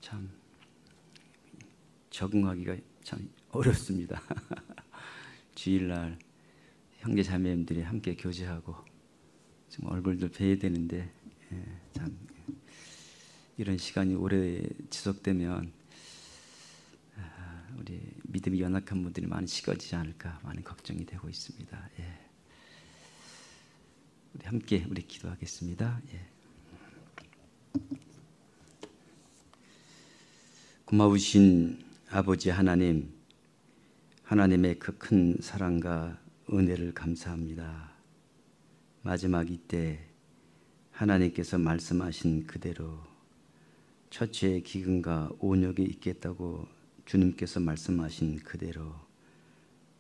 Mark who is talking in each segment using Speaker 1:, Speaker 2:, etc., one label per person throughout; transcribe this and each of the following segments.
Speaker 1: 참 적응하기가 참 어렵습니다. 주일날 형제 자매님들이 함께 교제하고 좀 얼굴들 뵈야 되는데 참 이런 시간이 오래 지속되면 우리 믿음이 연약한 분들이 많이 식어지지 않을까 많은 걱정이 되고 있습니다. 우리 함께 기도하겠습니다. 고마우신 아버지 하나님, 하나님의 그 큰 사랑과 은혜를 감사합니다. 마지막 이때 하나님께서 말씀하신 그대로 처치의 기근과 온역이 있겠다고 주님께서 말씀하신 그대로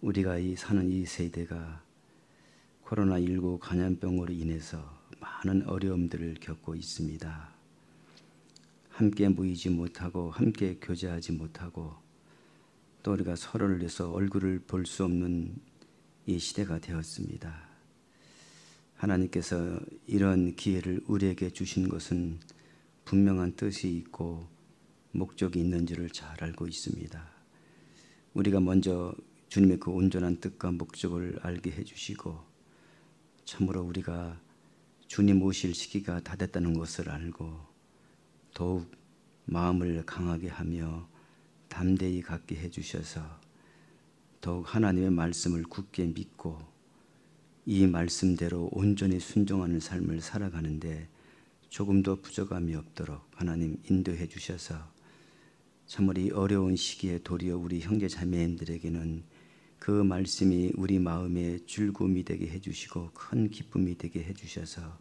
Speaker 1: 우리가 사는 이 세대가 코로나19 감염병으로 인해서 많은 어려움들을 겪고 있습니다. 함께 모이지 못하고 함께 교제하지 못하고 또 우리가 서로를 위해서 얼굴을 볼 수 없는 이 시대가 되었습니다. 하나님께서 이런 기회를 우리에게 주신 것은 분명한 뜻이 있고 목적이 있는 줄을 잘 알고 있습니다. 우리가 먼저 주님의 그 온전한 뜻과 목적을 알게 해주시고 참으로 우리가 주님 오실 시기가 다 됐다는 것을 알고 더욱 마음을 강하게 하며 담대히 갖게 해주셔서 더욱 하나님의 말씀을 굳게 믿고 이 말씀대로 온전히 순종하는 삶을 살아가는데 조금도 부족함이 없도록 하나님 인도해 주셔서 참으로 이 어려운 시기에 도리어 우리 형제 자매님들에게는 그 말씀이 우리 마음에 즐거움이 되게 해주시고 큰 기쁨이 되게 해주셔서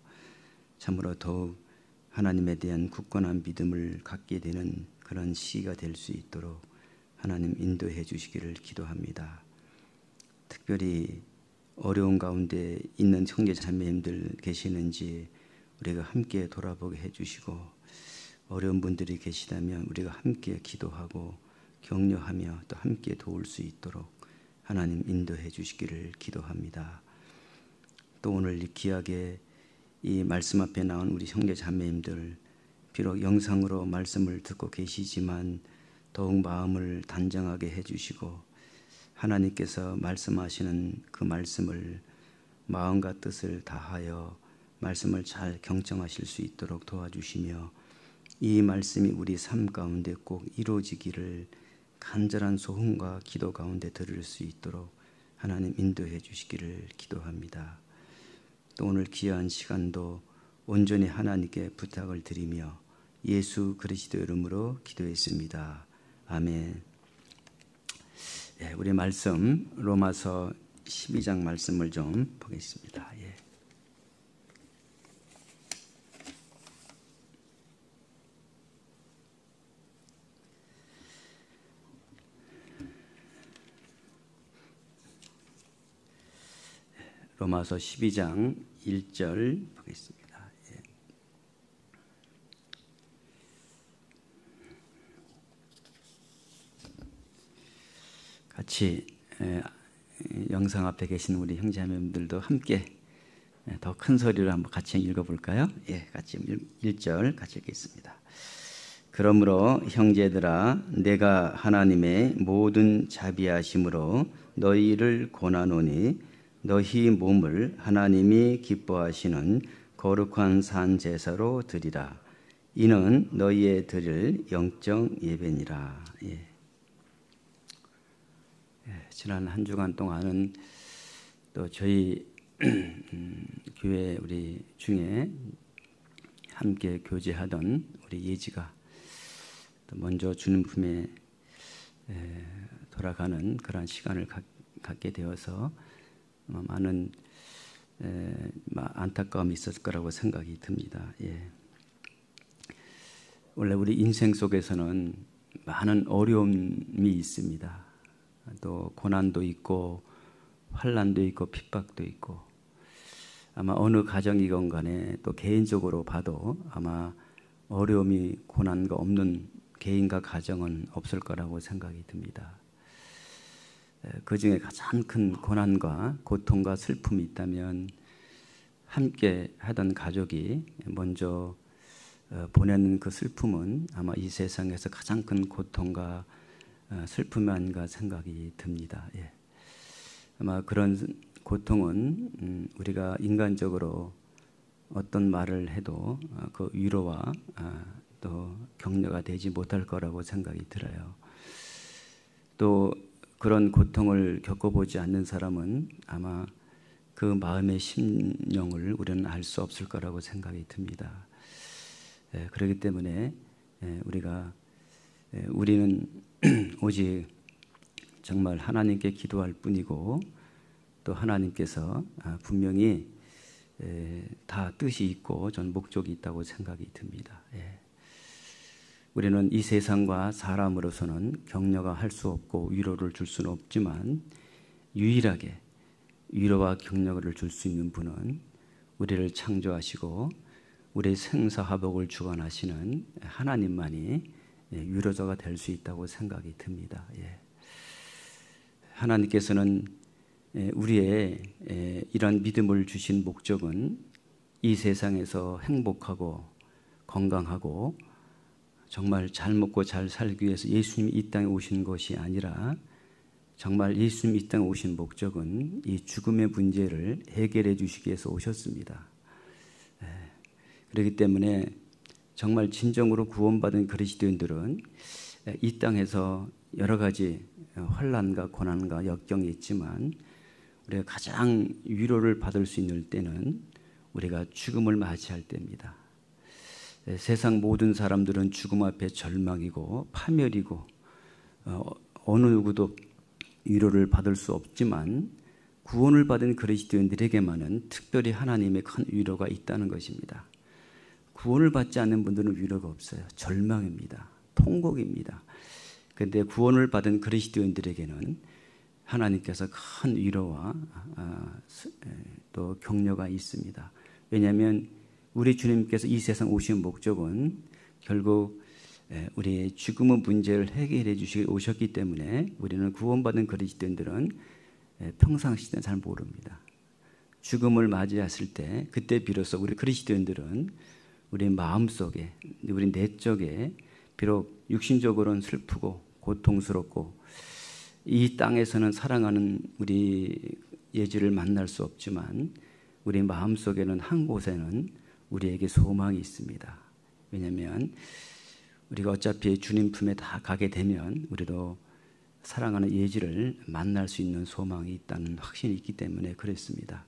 Speaker 1: 참으로 더욱 하나님에 대한 굳건한 믿음을 갖게 되는 그런 시기가 될 수 있도록 하나님 인도해 주시기를 기도합니다. 특별히 어려운 가운데 있는 형제 자매님들 계시는지 우리가 함께 돌아보게 해주시고 어려운 분들이 계시다면 우리가 함께 기도하고 격려하며 또 함께 도울 수 있도록 하나님 인도해 주시기를 기도합니다. 또 오늘 이 귀하게 이 말씀 앞에 나온 우리 형제 자매님들 비록 영상으로 말씀을 듣고 계시지만 더욱 마음을 단정하게 해주시고 하나님께서 말씀하시는 그 말씀을 마음과 뜻을 다하여 말씀을 잘 경청하실 수 있도록 도와주시며 이 말씀이 우리 삶 가운데 꼭 이루어지기를 간절한 소원과 기도 가운데 들을 수 있도록 하나님 인도해 주시기를 기도합니다. 또 오늘 귀한 시간도 온전히 하나님께 부탁을 드리며 예수 그리스도 이름으로 기도했습니다. 아멘. 우리 말씀 로마서 12장 말씀을 좀 보겠습니다. 로마서 12장 1절 보겠습니다. 같이 영상 앞에 계신 우리 형제자매님들도 함께 더 큰 소리로 한번 같이 읽어볼까요? 같이 1절 같이 읽겠습니다. 그러므로 형제들아 내가 하나님의 모든 자비하심으로 너희를 권하노니 너희 몸을 하나님이 기뻐하시는 거룩한 산 제사로 드리라. 이는 너희의 드릴 영적 예배니라. 지난 한 주간 동안은 또 저희 교회 우리 중에 함께 교제하던 우리 예지가 또 먼저 주님 품에 돌아가는 그런 시간을 갖게 되어서 많은 안타까움이 있었을 거라고 생각이 듭니다. 원래 우리 인생 속에서는 많은 어려움이 있습니다. 또 고난도 있고 환난도 있고 핍박도 있고 아마 어느 가정이건 간에 또 개인적으로 봐도 아마 어려움이 고난과 없는 개인과 가정은 없을 거라고 생각이 듭니다. 그 중에 가장 큰 고난과 고통과 슬픔이 있다면 함께 하던 가족이 먼저 보내는 그 슬픔은 아마 이 세상에서 가장 큰 고통과 슬픔이 아닌가 생각이 듭니다. 예. 아마 그런 고통은 우리가 인간적으로 어떤 말을 해도 그 위로와 또 격려가 되지 못할 거라고 생각이 들어요. 또 그런 고통을 겪어보지 않는 사람은 아마 그 마음의 심령을 우리는 알 수 없을 거라고 생각이 듭니다. 그렇기 때문에 우리는 오직 정말 하나님께 기도할 뿐이고 또 하나님께서 분명히 다 뜻이 있고 전 목적이 있다고 생각이 듭니다. 우리는 이 세상과 사람으로서는 격려가 할 수 없고 위로를 줄 수는 없지만 유일하게 위로와 격려를 줄 수 있는 분은 우리를 창조하시고 우리의 생사화복을 주관하시는 하나님만이 위로자가 될 수 있다고 생각이 듭니다. 하나님께서는 우리의 이런 믿음을 주신 목적은 이 세상에서 행복하고 건강하고 정말 잘 먹고 잘 살기 위해서 예수님이 이 땅에 오신 것이 아니라 정말 예수님이 이 땅에 오신 목적은 이 죽음의 문제를 해결해 주시기 위해서 오셨습니다. 그렇기 때문에 정말 진정으로 구원받은 그리스도인들은 이 땅에서 여러 가지 환난과 고난과 역경이 있지만 우리가 가장 위로를 받을 수 있는 때는 우리가 죽음을 맞이할 때입니다. 세상 모든 사람들은 죽음 앞에 절망이고 파멸이고 어느 누구도 위로를 받을 수 없지만 구원을 받은 그리스도인들에게만은 특별히 하나님의 큰 위로가 있다는 것입니다. 구원을 받지 않는 분들은 위로가 없어요. 절망입니다. 통곡입니다. 그런데 구원을 받은 그리스도인들에게는 하나님께서 큰 위로와 또 격려가 있습니다. 왜냐하면 우리 주님께서 이 세상 오신 목적은 결국 우리의 죽음의 문제를 해결해 주시기 오셨기 때문에 우리는 구원받은 그리스도인들은 평상시대는 잘 모릅니다. 죽음을 맞이했을 때 그때 비로소 우리 그리스도인들은 우리 마음속에 우리 내적에 비록 육신적으로는 슬프고 고통스럽고 이 땅에서는 사랑하는 우리 예지를 만날 수 없지만 우리 마음속에는 한 곳에는 우리에게 소망이 있습니다. 왜냐하면 우리가 어차피 주님 품에 다 가게 되면 우리도 사랑하는 예지를 만날 수 있는 소망이 있다는 확신이 있기 때문에 그랬습니다.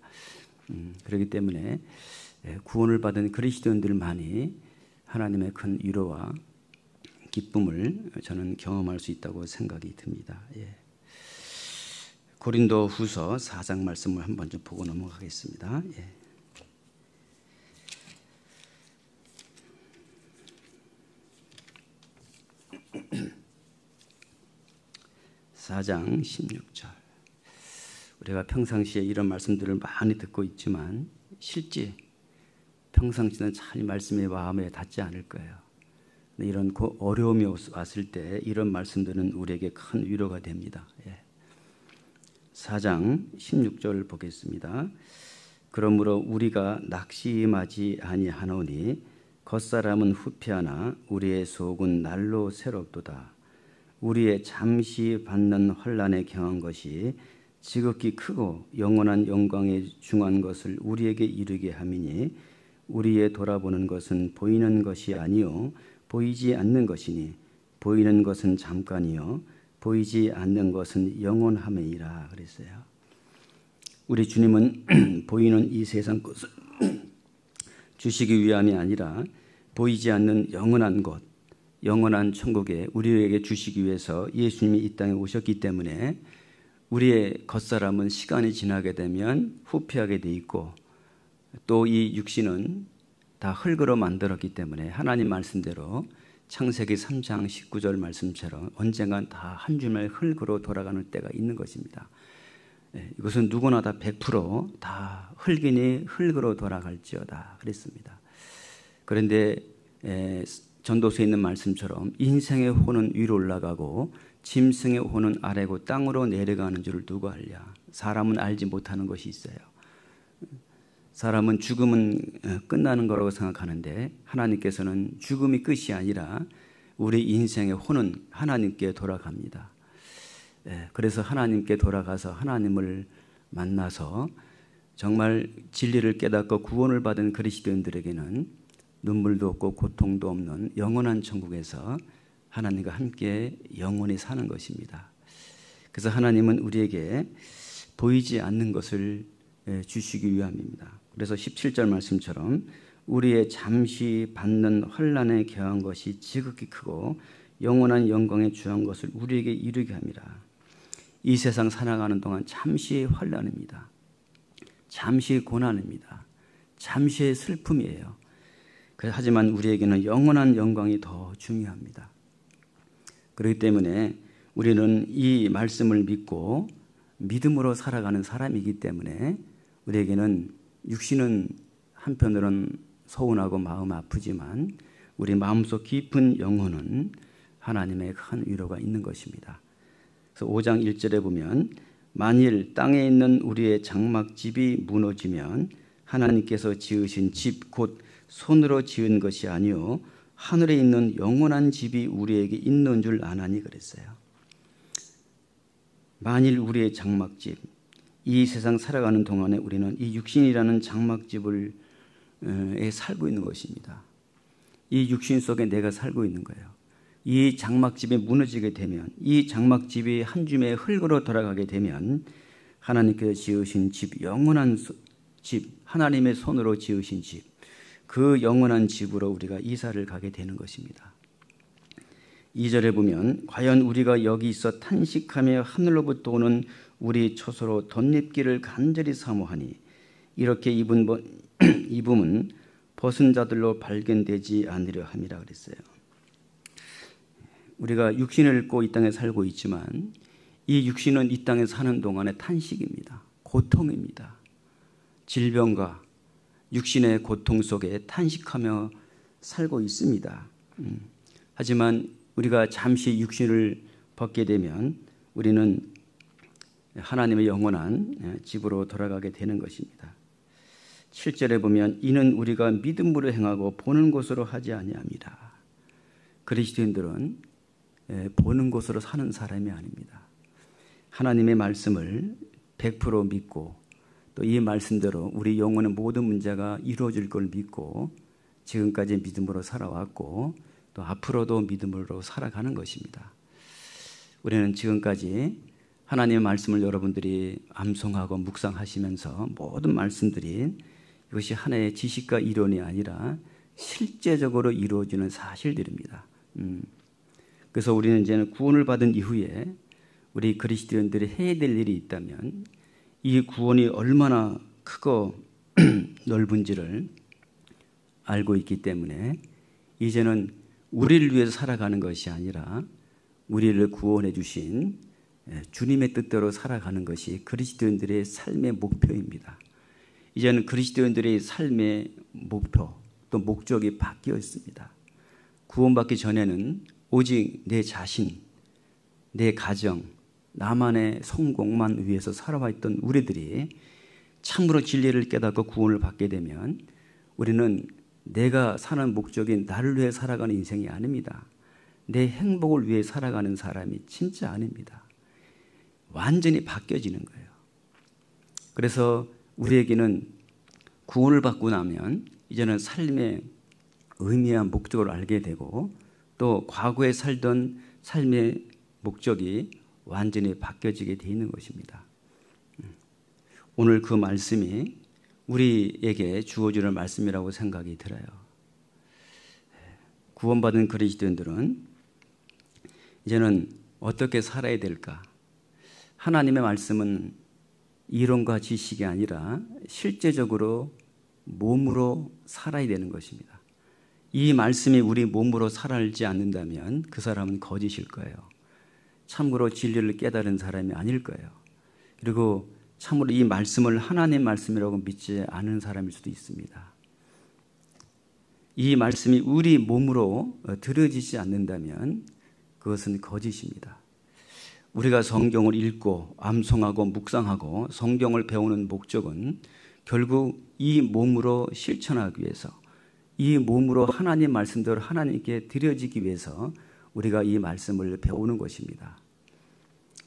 Speaker 1: 그렇기 때문에 구원을 받은 그리스도인들만이 하나님의 큰 위로와 기쁨을 저는 경험할 수 있다고 생각이 듭니다. 고린도 후서 4장 말씀을 한번 좀 보고 넘어가겠습니다. 4장 16절. 우리가 평상시에 이런 말씀들을 많이 듣고 있지만 실제 평상시는 잘 말씀이 마음에 닿지 않을 거예요. 이런 어려움이 왔을 때 이런 말씀들은 우리에게 큰 위로가 됩니다. 4장 16절 보겠습니다. 그러므로 우리가 낙심하지 아니하노니 겉사람은 후피하나 우리의 속은 날로 새롭도다. 우리의 잠시 받는 환난에 경한 것이 지극히 크고 영원한 영광에 중한 것을 우리에게 이르게 함이니 우리의 돌아보는 것은 보이는 것이 아니요 보이지 않는 것이니 보이는 것은 잠깐이요 보이지 않는 것은 영원함이라 그랬어요. 우리 주님은 보이는 이 세상 것을 주시기 위함이 아니라 보이지 않는 영원한 것, 영원한 천국에 우리에게 주시기 위해서 예수님이 이 땅에 오셨기 때문에 우리의 겉사람은 시간이 지나게 되면 후피하게 돼 있고 또 이 육신은 다 흙으로 만들었기 때문에 하나님 말씀대로 창세기 3장 19절 말씀처럼 언젠간 다 한 줌의 흙으로 돌아가는 때가 있는 것입니다. 이것은 누구나 다 100% 흙이니 흙으로 돌아갈지어다 그랬습니다. 그런데 전도서에 있는 말씀처럼 인생의 호는 위로 올라가고 짐승의 호는 아래고 땅으로 내려가는 줄을 누가 알랴. 사람은 알지 못하는 것이 있어요. 사람은 죽음은 끝나는 거라고 생각하는데 하나님께서는 죽음이 끝이 아니라 우리 인생의 혼은 하나님께 돌아갑니다. 그래서 하나님께 돌아가서 하나님을 만나서 정말 진리를 깨닫고 구원을 받은 그리스도인들에게는 눈물도 없고 고통도 없는 영원한 천국에서 하나님과 함께 영원히 사는 것입니다. 그래서 하나님은 우리에게 보이지 않는 것을 주시기 위함입니다. 그래서 17절 말씀처럼 우리의 잠시 받는 환난에 겨한 것이 지극히 크고 영원한 영광에 주한 것을 우리에게 이루게 합니다. 이 세상 살아가는 동안 잠시의 환난입니다. 잠시의 고난입니다. 잠시의 슬픔이에요. 하지만 우리에게는 영원한 영광이 더 중요합니다. 그렇기 때문에 우리는 이 말씀을 믿고 믿음으로 살아가는 사람이기 때문에 우리에게는 육신은 한편으로는 서운하고 마음 아프지만 우리 마음속 깊은 영혼은 하나님의 큰 위로가 있는 것입니다. 그래서 5장 1절에 보면 만일 땅에 있는 우리의 장막집이 무너지면 하나님께서 지으신 집 곧 손으로 지은 것이 아니요 하늘에 있는 영원한 집이 우리에게 있는 줄 아나니 그랬어요. 만일 우리의 장막집, 이 세상 살아가는 동안에 우리는 이 육신이라는 장막집을 살고 있는 것입니다. 이 육신 속에 내가 살고 있는 거예요. 이 장막집이 무너지게 되면, 이 장막집이 한 줌의 흙으로 돌아가게 되면 하나님께서 지으신 집, 영원한 집, 하나님의 손으로 지으신 집, 그 영원한 집으로 우리가 이사를 가게 되는 것입니다. 2절에 보면 과연 우리가 여기 있어 탄식하며 하늘로부터 오는 우리 처소로 덧입기를 간절히 사모하니 이렇게 입음은 벗은 자들로 발견되지 않으려 함이라 그랬어요. 우리가 육신을 입고 이 땅에 살고 있지만 이 육신은 이 땅에 사는 동안의 탄식입니다. 고통입니다. 질병과 육신의 고통 속에 탄식하며 살고 있습니다. 하지만 우리가 잠시 육신을 벗게 되면 우리는 하나님의 영원한 집으로 돌아가게 되는 것입니다. 7절에 보면 이는 우리가 믿음으로 행하고 보는 것으로 하지 아니함이라. 그리스도인들은 보는 것으로 사는 사람이 아닙니다. 하나님의 말씀을 100% 믿고 또 이 말씀대로 우리 영혼의 모든 문제가 이루어질 걸 믿고 지금까지 믿음으로 살아왔고 또 앞으로도 믿음으로 살아가는 것입니다. 우리는 지금까지 하나님의 말씀을 여러분들이 암송하고 묵상하시면서 모든 말씀들이 이것이 하나의 지식과 이론이 아니라 실제적으로 이루어지는 사실들입니다. 그래서 우리는 이제는 구원을 받은 이후에 우리 그리스도인들이 해야 될 일이 있다면 이 구원이 얼마나 크고 넓은지를 알고 있기 때문에 이제는 우리를 위해서 살아가는 것이 아니라 우리를 구원해 주신 주님의 뜻대로 살아가는 것이 그리스도인들의 삶의 목표입니다. 이제는 그리스도인들의 삶의 목표 또 목적이 바뀌어 있습니다. 구원받기 전에는 오직 내 자신, 내 가정, 나만의 성공만 위해서 살아왔던 우리들이 참으로 진리를 깨닫고 구원을 받게 되면 우리는 내가 사는 목적이 나를 위해 살아가는 인생이 아닙니다. 내 행복을 위해 살아가는 사람이 진짜 아닙니다. 완전히 바뀌어지는 거예요. 그래서 우리에게는 구원을 받고 나면 이제는 삶의 의미와 목적을 알게 되고 또 과거에 살던 삶의 목적이 완전히 바뀌어지게 되어 있는 것입니다. 오늘 그 말씀이 우리에게 주어지는 말씀이라고 생각이 들어요. 구원받은 그리스도인들은 이제는 어떻게 살아야 될까? 하나님의 말씀은 이론과 지식이 아니라 실제적으로 몸으로 살아야 되는 것입니다. 이 말씀이 우리 몸으로 살아지 않는다면 그 사람은 거짓일 거예요. 참으로 진리를 깨달은 사람이 아닐 거예요. 그리고 참으로 이 말씀을 하나님의 말씀이라고 믿지 않은 사람일 수도 있습니다. 이 말씀이 우리 몸으로 들어지지 않는다면 그것은 거짓입니다. 우리가 성경을 읽고 암송하고 묵상하고 성경을 배우는 목적은 결국 이 몸으로 실천하기 위해서, 이 몸으로 하나님 말씀대로 하나님께 드려지기 위해서 우리가 이 말씀을 배우는 것입니다.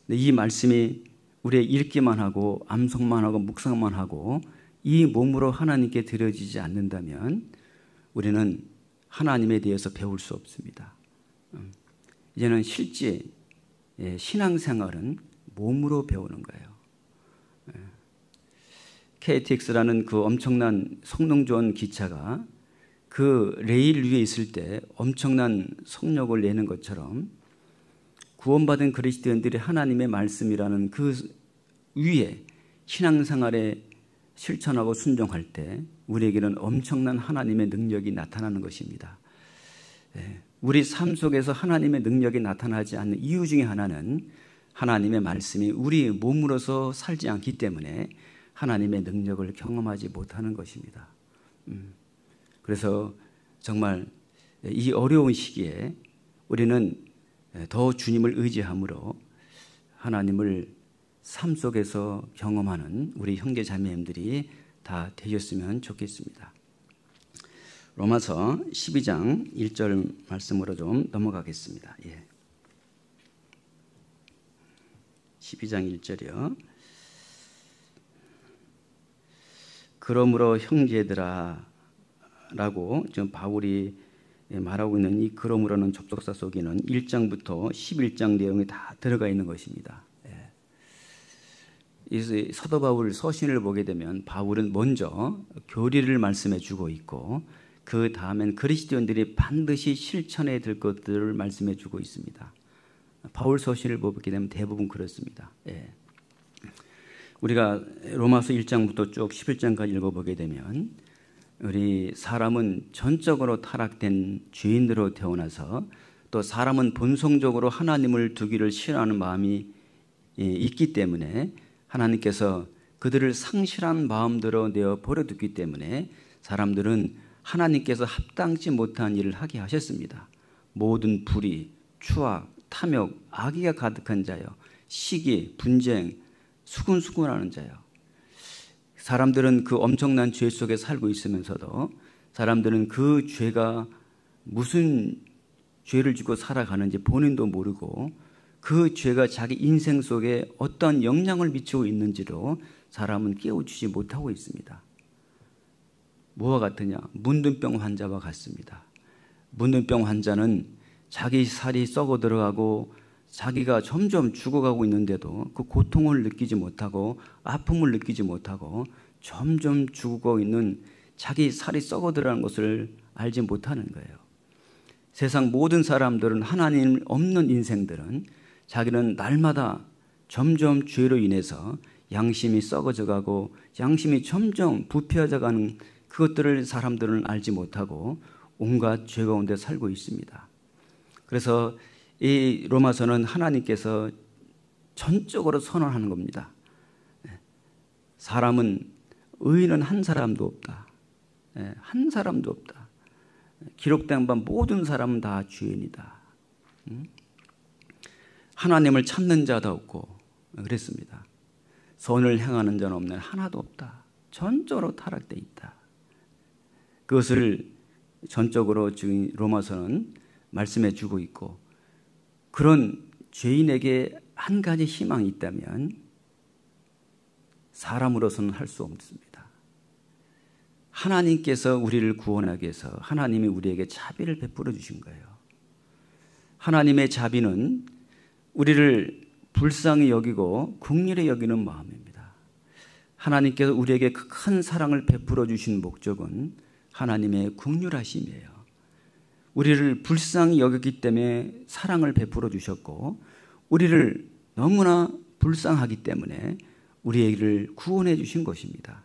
Speaker 1: 이 말씀이 우리의 읽기만 하고 암송만 하고 묵상만 하고 이 몸으로 하나님께 드려지지 않는다면 우리는 하나님에 대해서 배울 수 없습니다. 이제는 실제 신앙생활은 몸으로 배우는 거예요. KTX라는 그 엄청난 성능 좋은 기차가 그 레일 위에 있을 때 엄청난 속력을 내는 것처럼 구원받은 그리스도인들이 하나님의 말씀이라는 그 위에 신앙생활에 실천하고 순종할 때 우리에게는 엄청난 하나님의 능력이 나타나는 것입니다. 우리 삶 속에서 하나님의 능력이 나타나지 않는 이유 중에 하나는 하나님의 말씀이 우리 몸으로서 살지 않기 때문에 하나님의 능력을 경험하지 못하는 것입니다. 그래서 정말 이 어려운 시기에 우리는 더 주님을 의지함으로 하나님을 삶 속에서 경험하는 우리 형제 자매님들이 다 되셨으면 좋겠습니다. 로마서 12장 1절 말씀으로 좀 넘어가겠습니다. 12장 1절이요. 그러므로 형제들아 라고 지금 바울이 말하고 있는 이 그러므로는 접속사 속에는 1장부터 11장 내용이 다 들어가 있는 것입니다. 이 사도 바울 서신을 보게 되면 바울은 먼저 교리를 말씀해 주고 있고 그 다음엔 그리스도인들이 반드시 실천해야 될 것들을 말씀해 주고 있습니다. 바울 서신을 보게 되면 대부분 그렇습니다. 우리가 로마서 1장부터 쭉 11장까지 읽어보게 되면 우리 사람은 전적으로 타락된 죄인으로 태어나서 또 사람은 본성적으로 하나님을 두기를 싫어하는 마음이 있기 때문에 하나님께서 그들을 상실한 마음대로 내어 버려두기 때문에 사람들은 하나님께서 합당치 못한 일을 하게 하셨습니다. 모든 불의, 추악, 탐욕, 악의가 가득한 자여, 시기, 분쟁, 수군수군하는 자여. 사람들은 그 엄청난 죄 속에 살고 있으면서도 사람들은 그 죄가 무슨 죄를 짓고 살아가는지 본인도 모르고 그 죄가 자기 인생 속에 어떤 영향을 미치고 있는지도 사람은 깨우치지 못하고 있습니다. 뭐와 같으냐? 문둥병 환자와 같습니다. 문둥병 환자는 자기 살이 썩어 들어가고 자기가 점점 죽어가고 있는데도 그 고통을 느끼지 못하고 아픔을 느끼지 못하고 점점 죽고 있는 자기 살이 썩어 들어가는 것을 알지 못하는 거예요. 세상 모든 사람들은 하나님 없는 인생들은 자기는 날마다 점점 죄로 인해서 양심이 썩어져 가고 양심이 점점 부패해져 가는 그것들을 사람들은 알지 못하고 온갖 죄 가운데 살고 있습니다. 그래서 이 로마서는 하나님께서 전적으로 선언하는 겁니다. 사람은 의인은 한 사람도 없다. 한 사람도 없다. 기록된 바 모든 사람은 다 죄인이다. 하나님을 찾는 자도 없고 그랬습니다. 선을 행하는 자는 없는 하나도 없다. 전적으로 타락되어 있다. 그것을 전적으로 지금 로마서는 말씀해 주고 있고 그런 죄인에게 한 가지 희망이 있다면 사람으로서는 할 수 없습니다. 하나님께서 우리를 구원하기 위해서 하나님이 우리에게 자비를 베풀어 주신 거예요. 하나님의 자비는 우리를 불쌍히 여기고 긍휼히 여기는 마음입니다. 하나님께서 우리에게 큰 사랑을 베풀어 주신 목적은 하나님의 긍휼하심이에요. 우리를 불쌍히 여겼기 때문에 사랑을 베풀어 주셨고 우리를 너무나 불쌍하기 때문에 우리를 구원해 주신 것입니다.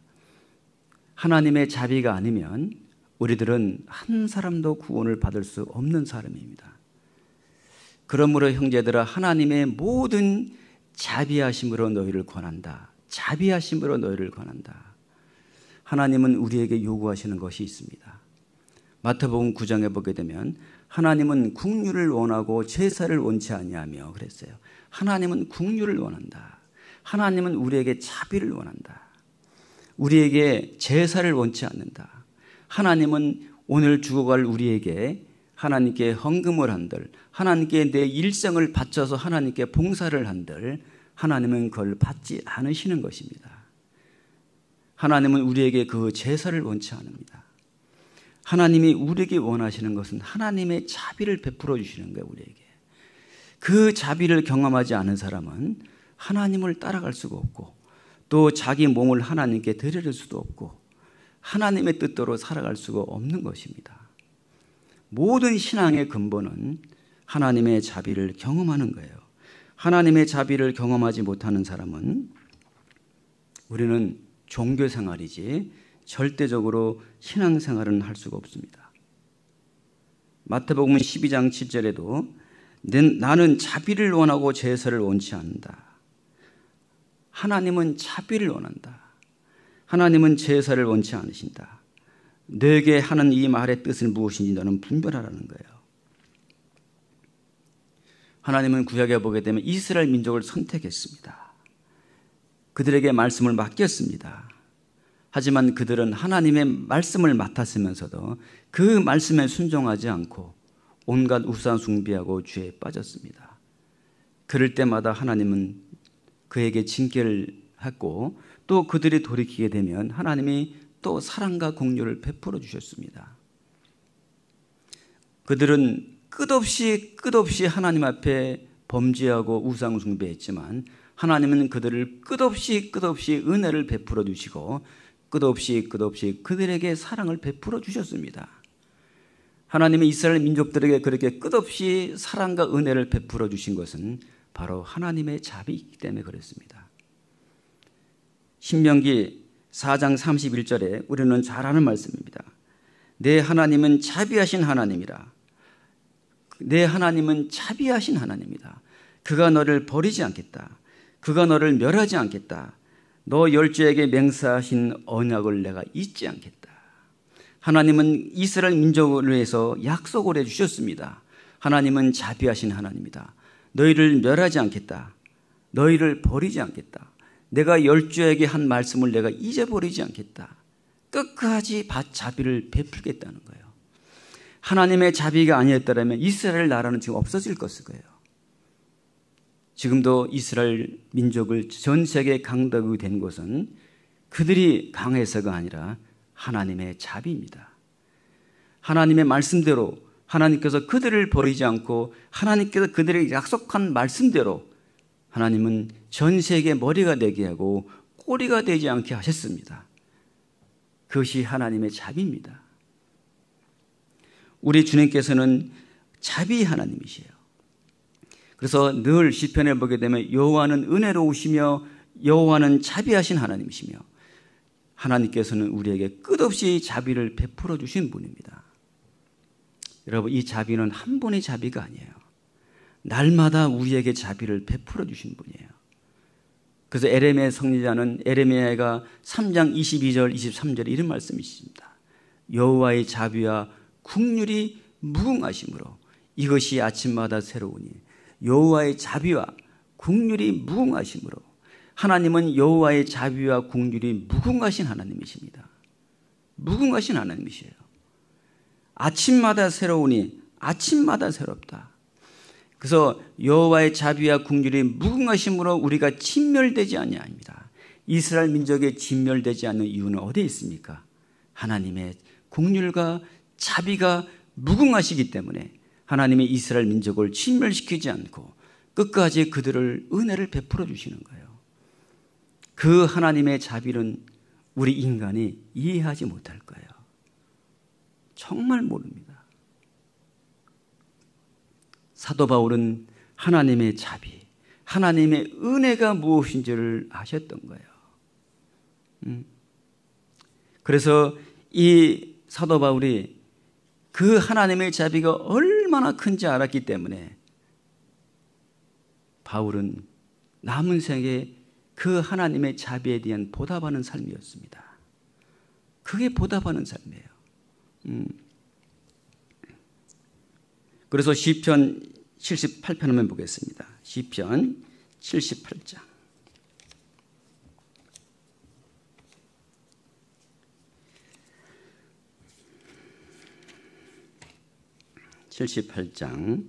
Speaker 1: 하나님의 자비가 아니면 우리들은 한 사람도 구원을 받을 수 없는 사람입니다. 그러므로 형제들아 하나님의 모든 자비하심으로 너희를 권한다. 자비하심으로 너희를 권한다. 하나님은 우리에게 요구하시는 것이 있습니다. 마태복음 9장에 보게 되면 하나님은 긍휼을 원하고 제사를 원치 아니하며 그랬어요. 하나님은 긍휼을 원한다. 하나님은 우리에게 자비를 원한다. 우리에게 제사를 원치 않는다. 하나님은 오늘 죽어갈 우리에게 하나님께 헌금을 한들, 하나님께 내 일생을 바쳐서 하나님께 봉사를 한들 하나님은 그걸 받지 않으시는 것입니다. 하나님은 우리에게 그 제사를 원치 않습니다. 하나님이 우리에게 원하시는 것은 하나님의 자비를 베풀어 주시는 거예요. 우리에게. 그 자비를 경험하지 않은 사람은 하나님을 따라갈 수가 없고 또 자기 몸을 하나님께 드릴 수도 없고 하나님의 뜻대로 살아갈 수가 없는 것입니다. 모든 신앙의 근본은 하나님의 자비를 경험하는 거예요. 하나님의 자비를 경험하지 못하는 사람은 우리는 종교 생활이지 절대적으로 신앙 생활은 할 수가 없습니다. 마태복음 12장 7절에도 나는 자비를 원하고 제사를 원치 않는다. 하나님은 자비를 원한다. 하나님은 제사를 원치 않으신다. 너에게 하는 이 말의 뜻은 무엇인지 너는 분별하라는 거예요. 하나님은 구약에 보게 되면 이스라엘 민족을 선택했습니다. 그들에게 말씀을 맡겼습니다. 하지만 그들은 하나님의 말씀을 맡았으면서도 그 말씀에 순종하지 않고 온갖 우상 숭배하고 죄에 빠졌습니다. 그럴 때마다 하나님은 그에게 징계를 했고 또 그들이 돌이키게 되면 하나님이 또 사랑과 공유를 베풀어 주셨습니다. 그들은 끝없이 하나님 앞에 범죄하고 우상 숭배했지만 하나님은 그들을 끝없이 은혜를 베풀어 주시고 끝없이 그들에게 사랑을 베풀어 주셨습니다. 하나님이 이스라엘 민족들에게 그렇게 끝없이 사랑과 은혜를 베풀어 주신 것은 바로 하나님의 자비이기 때문에 그렇습니다. 신명기 4장 31절에 우리는 잘 아는 말씀입니다. 내 하나님은 자비하신 하나님이라. 내 하나님은 자비하신 하나님이다. 그가 너를 버리지 않겠다. 그가 너를 멸하지 않겠다. 너 열조에게 맹세하신 언약을 내가 잊지 않겠다. 하나님은 이스라엘 민족을 위해서 약속을 해주셨습니다. 하나님은 자비하신 하나님이다. 너희를 멸하지 않겠다. 너희를 버리지 않겠다. 내가 열조에게 한 말씀을 내가 잊어버리지 않겠다. 끝까지 자비를 베풀겠다는 거예요. 하나님의 자비가 아니었다면 이스라엘 나라는 지금 없어질 것일 거예요. 지금도 이스라엘 민족을 전 세계 강대국이 된 것은 그들이 강해서가 아니라 하나님의 자비입니다. 하나님의 말씀대로 하나님께서 그들을 버리지 않고 하나님께서 그들에게 약속한 말씀대로 하나님은 전 세계 머리가 되게 하고 꼬리가 되지 않게 하셨습니다. 그것이 하나님의 자비입니다. 우리 주님께서는 자비 하나님이시에요. 그래서 늘 시편에 보게 되면 여호와는 은혜로우시며 여호와는 자비하신 하나님이시며 하나님께서는 우리에게 끝없이 자비를 베풀어 주신 분입니다. 여러분, 이 자비는 한 번의 자비가 아니에요. 날마다 우리에게 자비를 베풀어 주신 분이에요. 그래서 에레미야 선지자는 에레미야가 3장 22절 23절에 이런 말씀이 있습니다. 여호와의 자비와 긍휼이 무궁하심으로 이것이 아침마다 새로우니 여호와의 자비와 긍휼이 무궁하심으로 하나님은 여호와의 자비와 긍휼이 무궁하신 하나님이십니다. 무궁하신 하나님이시에요. 아침마다 새로우니 아침마다 새롭다. 그래서 여호와의 자비와 긍휼이 무궁하심으로 우리가 진멸되지 아니합니다. 이스라엘 민족이 진멸되지 않는 이유는 어디에 있습니까? 하나님의 긍휼과 자비가 무궁하시기 때문에 하나님이 이스라엘 민족을 진멸시키지 않고 끝까지 그들을 은혜를 베풀어 주시는 거예요. 그 하나님의 자비는 우리 인간이 이해하지 못할 거예요. 정말 모릅니다. 사도 바울은 하나님의 자비, 하나님의 은혜가 무엇인지를 아셨던 거예요. 그래서 이 사도 바울이 그 하나님의 자비가 얼마나 큰지 알았기 때문에 바울은 남은 생에 그 하나님의 자비에 대한 보답하는 삶이었습니다. 그게 보답하는 삶이에요. 그래서 시편 78편 한번 보겠습니다. 시편 78장 78장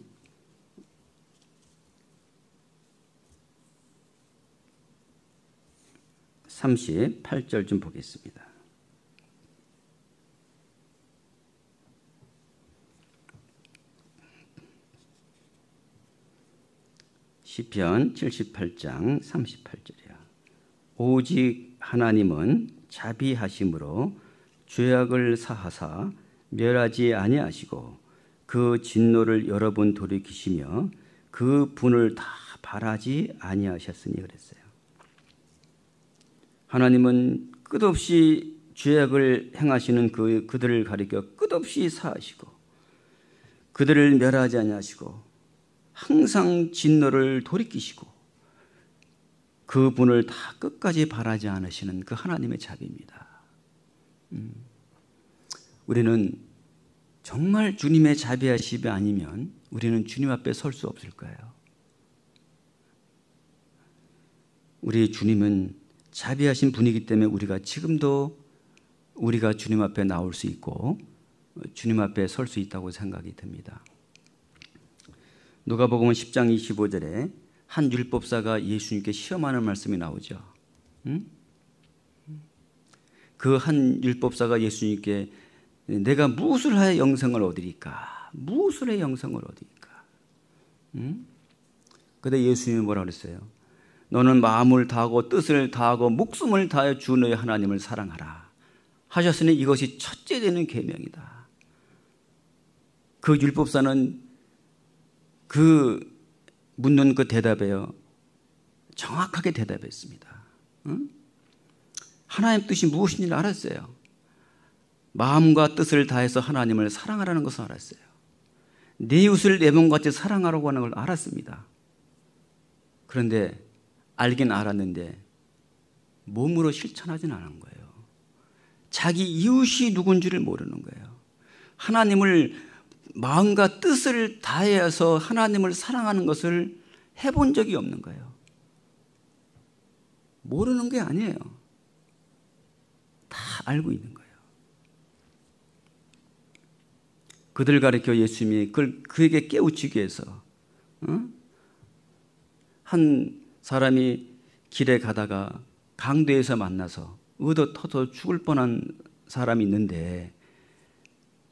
Speaker 1: 38절 좀 보겠습니다. 시편 78장 38절이야. 오직 하나님은 자비하심으로 죄악을 사하사 멸하지 아니하시고 그 진노를 여러 번 돌이키시며 그 분을 다 발하지 아니하셨으니 그랬어요. 하나님은 끝없이 죄악을 행하시는 그들을 가리켜 끝없이 사하시고 그들을 멸하지 아니하시고 항상 진노를 돌이키시고 그 분을 다 끝까지 바라지 않으시는 그 하나님의 자비입니다. 우리는 정말 주님의 자비하심이 아니면 우리는 주님 앞에 설 수 없을 거예요. 우리 주님은 자비하신 분이기 때문에 우리가 지금도 우리가 주님 앞에 나올 수 있고 주님 앞에 설 수 있다고 생각이 듭니다. 누가복음 10장 25절에 한 율법사가 예수님께 시험하는 말씀이 나오죠. 그 한 율법사가 예수님께 내가 무엇을 하여 영생을 얻으리까? 무엇을 해 영생을 얻으리까? 그런데 예수님이 뭐라 그랬어요? 너는 마음을 다하고 뜻을 다하고 목숨을 다하여 주 너의 하나님을 사랑하라 하셨으니 이것이 첫째 되는 계명이다. 그 율법사는 그 묻는 그 대답에요 정확하게 대답했습니다. 하나님 뜻이 무엇인지를 알았어요. 마음과 뜻을 다해서 하나님을 사랑하라는 것을 알았어요. 내 이웃을 내 몸같이 사랑하라고 하는 걸 알았습니다. 그런데 알긴 알았는데 몸으로 실천하지는 않은 거예요. 자기 이웃이 누군지를 모르는 거예요. 하나님을 마음과 뜻을 다해서 하나님을 사랑하는 것을 해본 적이 없는 거예요. 모르는 게 아니에요. 다 알고 있는 거예요. 그들 가리켜 예수님이 그에게 깨우치기 위해서 한 사람이 길에 가다가 강도에서 만나서 얻어 터져 죽을 뻔한 사람이 있는데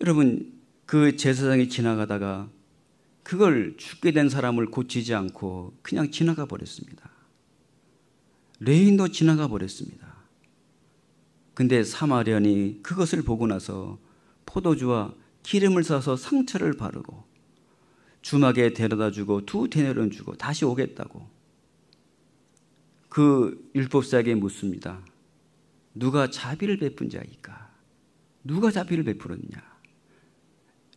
Speaker 1: 여러분 그 제사장이 지나가다가 그걸 죽게 된 사람을 고치지 않고 그냥 지나가 버렸습니다. 레인도 지나가 버렸습니다. 근데 사마리안이 그것을 보고 나서 포도주와 기름을 사서 상처를 바르고 주막에 데려다 주고 2데나리온 주고 다시 오겠다고 그 율법사에게 묻습니다. 누가 자비를 베푼 자이까? 누가 자비를 베풀었느냐?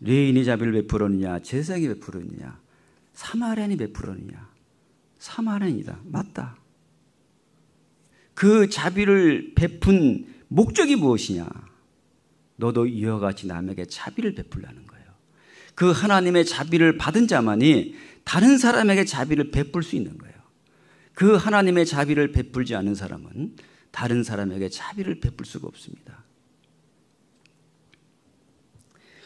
Speaker 1: 레인이 자비를 베풀었느냐? 제사장이 베풀었느냐? 사마리안이 베풀었느냐? 사마리안이다. 맞다. 그 자비를 베푼 목적이 무엇이냐? 너도 이와 같이 남에게 자비를 베풀라는 거예요. 그 하나님의 자비를 받은 자만이 다른 사람에게 자비를 베풀 수 있는 거예요. 그 하나님의 자비를 베풀지 않은 사람은 다른 사람에게 자비를 베풀 수가 없습니다.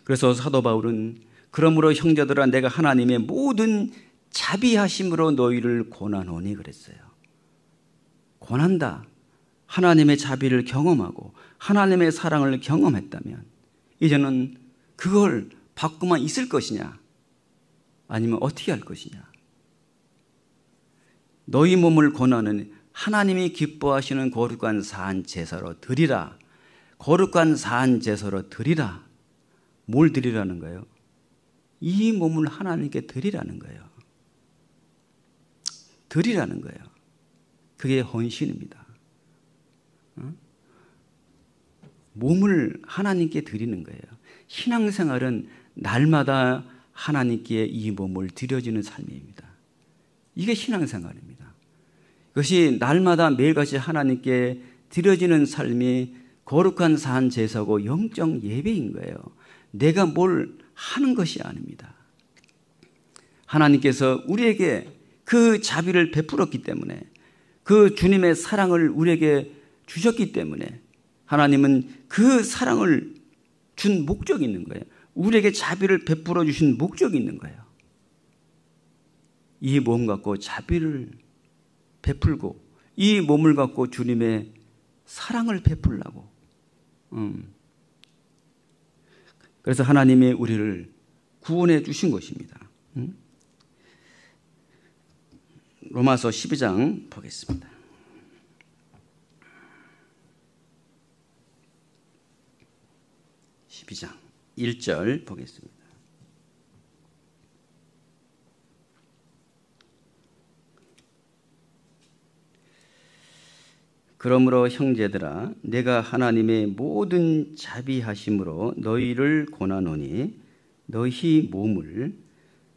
Speaker 1: 그래서 사도 바울은 그러므로 형제들아 내가 하나님의 모든 자비하심으로 너희를 권하노니 그랬어요. 권한다. 하나님의 자비를 경험하고 하나님의 사랑을 경험했다면 이제는 그걸 받고만 있을 것이냐 아니면 어떻게 할 것이냐. 너희 몸을 권하는 하나님이 기뻐하시는 거룩한 사한 제사로 드리라. 거룩한 사한 제사로 드리라. 뭘 드리라는 거예요? 이 몸을 하나님께 드리라는 거예요. 드리라는 거예요. 그게 헌신입니다. 몸을 하나님께 드리는 거예요. 신앙생활은 날마다 하나님께 이 몸을 드려지는 삶입니다. 이게 신앙생활입니다. 그것이 날마다 매일같이 하나님께 드려지는 삶이 거룩한 산 제사고 영적 예배인 거예요. 내가 뭘 하는 것이 아닙니다. 하나님께서 우리에게 그 자비를 베풀었기 때문에 그 주님의 사랑을 우리에게 주셨기 때문에 하나님은 그 사랑을 준 목적이 있는 거예요. 우리에게 자비를 베풀어 주신 목적이 있는 거예요. 이 몸 갖고 자비를 베풀고 이 몸을 갖고 주님의 사랑을 베풀라고. 그래서 하나님이 우리를 구원해 주신 것입니다. 로마서 12장 보겠습니다. 12장 1절 보겠습니다. 그러므로 형제들아 내가 하나님의 모든 자비하심으로 너희를 권하노니 너희 몸을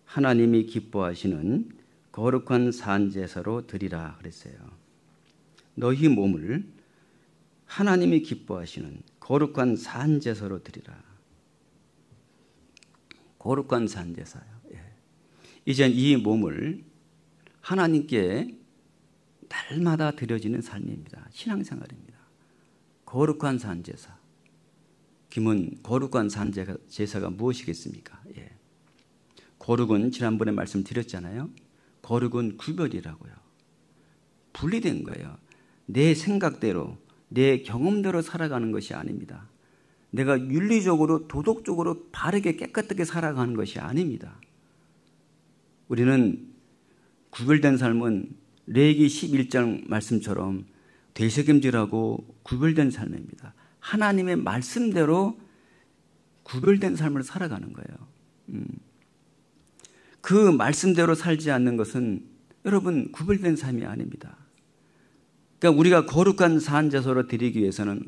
Speaker 1: 하나님이 기뻐하시는 거룩한 산제사로 드리라 그랬어요. 너희 몸을 하나님이 기뻐하시는 거룩한 산제사로 드리라. 거룩한 산제사요. 이젠 이 몸을 하나님께 날마다 드려지는 삶입니다. 신앙생활입니다. 거룩한 산제사. 김은 거룩한 산제사가 무엇이겠습니까? 거룩은 지난번에 말씀드렸잖아요. 거룩은 구별이라고요. 분리된 거예요. 내 생각대로 내 경험대로 살아가는 것이 아닙니다. 내가 윤리적으로 도덕적으로 바르게 깨끗하게 살아가는 것이 아닙니다. 우리는 구별된 삶은 레위기 11장 말씀처럼 되새김질하고 구별된 삶입니다. 하나님의 말씀대로 구별된 삶을 살아가는 거예요. 그 말씀대로 살지 않는 것은 여러분 구별된 삶이 아닙니다. 그러니까 우리가 거룩한 산제사로 드리기 위해서는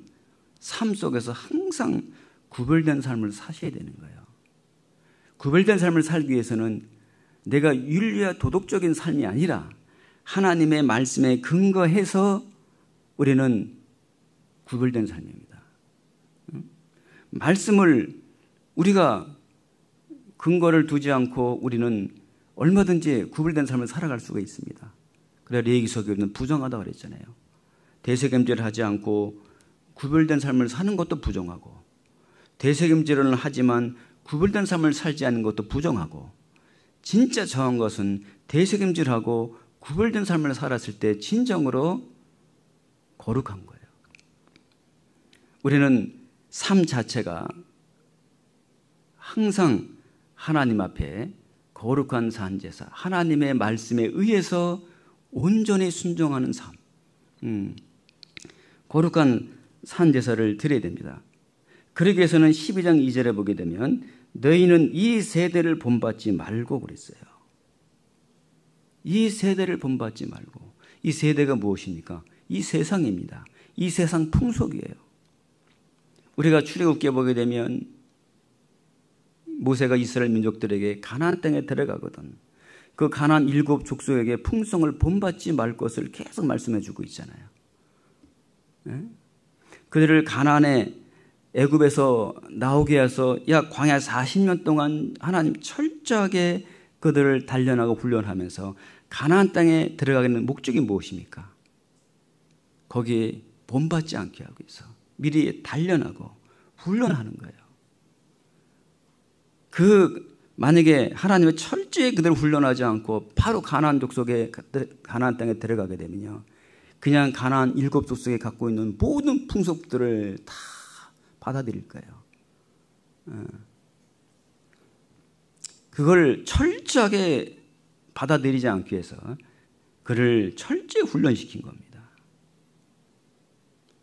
Speaker 1: 삶 속에서 항상 구별된 삶을 사셔야 되는 거예요. 구별된 삶을 살기 위해서는 내가 윤리와 도덕적인 삶이 아니라 하나님의 말씀에 근거해서 우리는 구별된 삶입니다. 말씀을 우리가 근거를 두지 않고 우리는 얼마든지 구별된 삶을 살아갈 수가 있습니다. 그래 레위기서에는 부정하다고 그랬잖아요. 대세겜질을 하지 않고 구별된 삶을 사는 것도 부정하고 대세겜질을 하지만 구별된 삶을 살지 않는 것도 부정하고 진짜 정한 것은 대세겜질하고 구별된 삶을 살았을 때 진정으로 거룩한 거예요. 우리는 삶 자체가 항상 하나님 앞에 거룩한 산제사, 하나님의 말씀에 의해서 온전히 순종하는 삶, 거룩한 산제사를 드려야 됩니다. 그러기 위해서는 12장 2절에 보게 되면 너희는 이 세대를 본받지 말고 그랬어요. 이 세대를 본받지 말고. 이 세대가 무엇입니까? 이 세상입니다. 이 세상 풍속이에요. 우리가 출애굽기에 보게 되면 모세가 이스라엘 민족들에게 가나안 땅에 들어가거든. 그 가나안 7 족속에게 풍성을 본받지 말 것을 계속 말씀해 주고 있잖아요. 그들을 가나안에 애굽에서 나오게 해서 약 광야 40년 동안 하나님 철저하게 그들을 단련하고 훈련하면서 가나안 땅에 들어가게 되는 목적이 무엇입니까? 거기에 본받지 않게 하기 위해서 미리 단련하고 훈련하는 거예요. 만약에 하나님의 철저히 그들을 훈련하지 않고 바로 가나안 족속에 가나안 땅에 들어가게 되면요, 그냥 가나안 7 족속에 갖고 있는 모든 풍속들을 다 받아들일 거예요. 그걸 철저하게 받아들이지 않기 위해서 그를 철저히 훈련시킨 겁니다.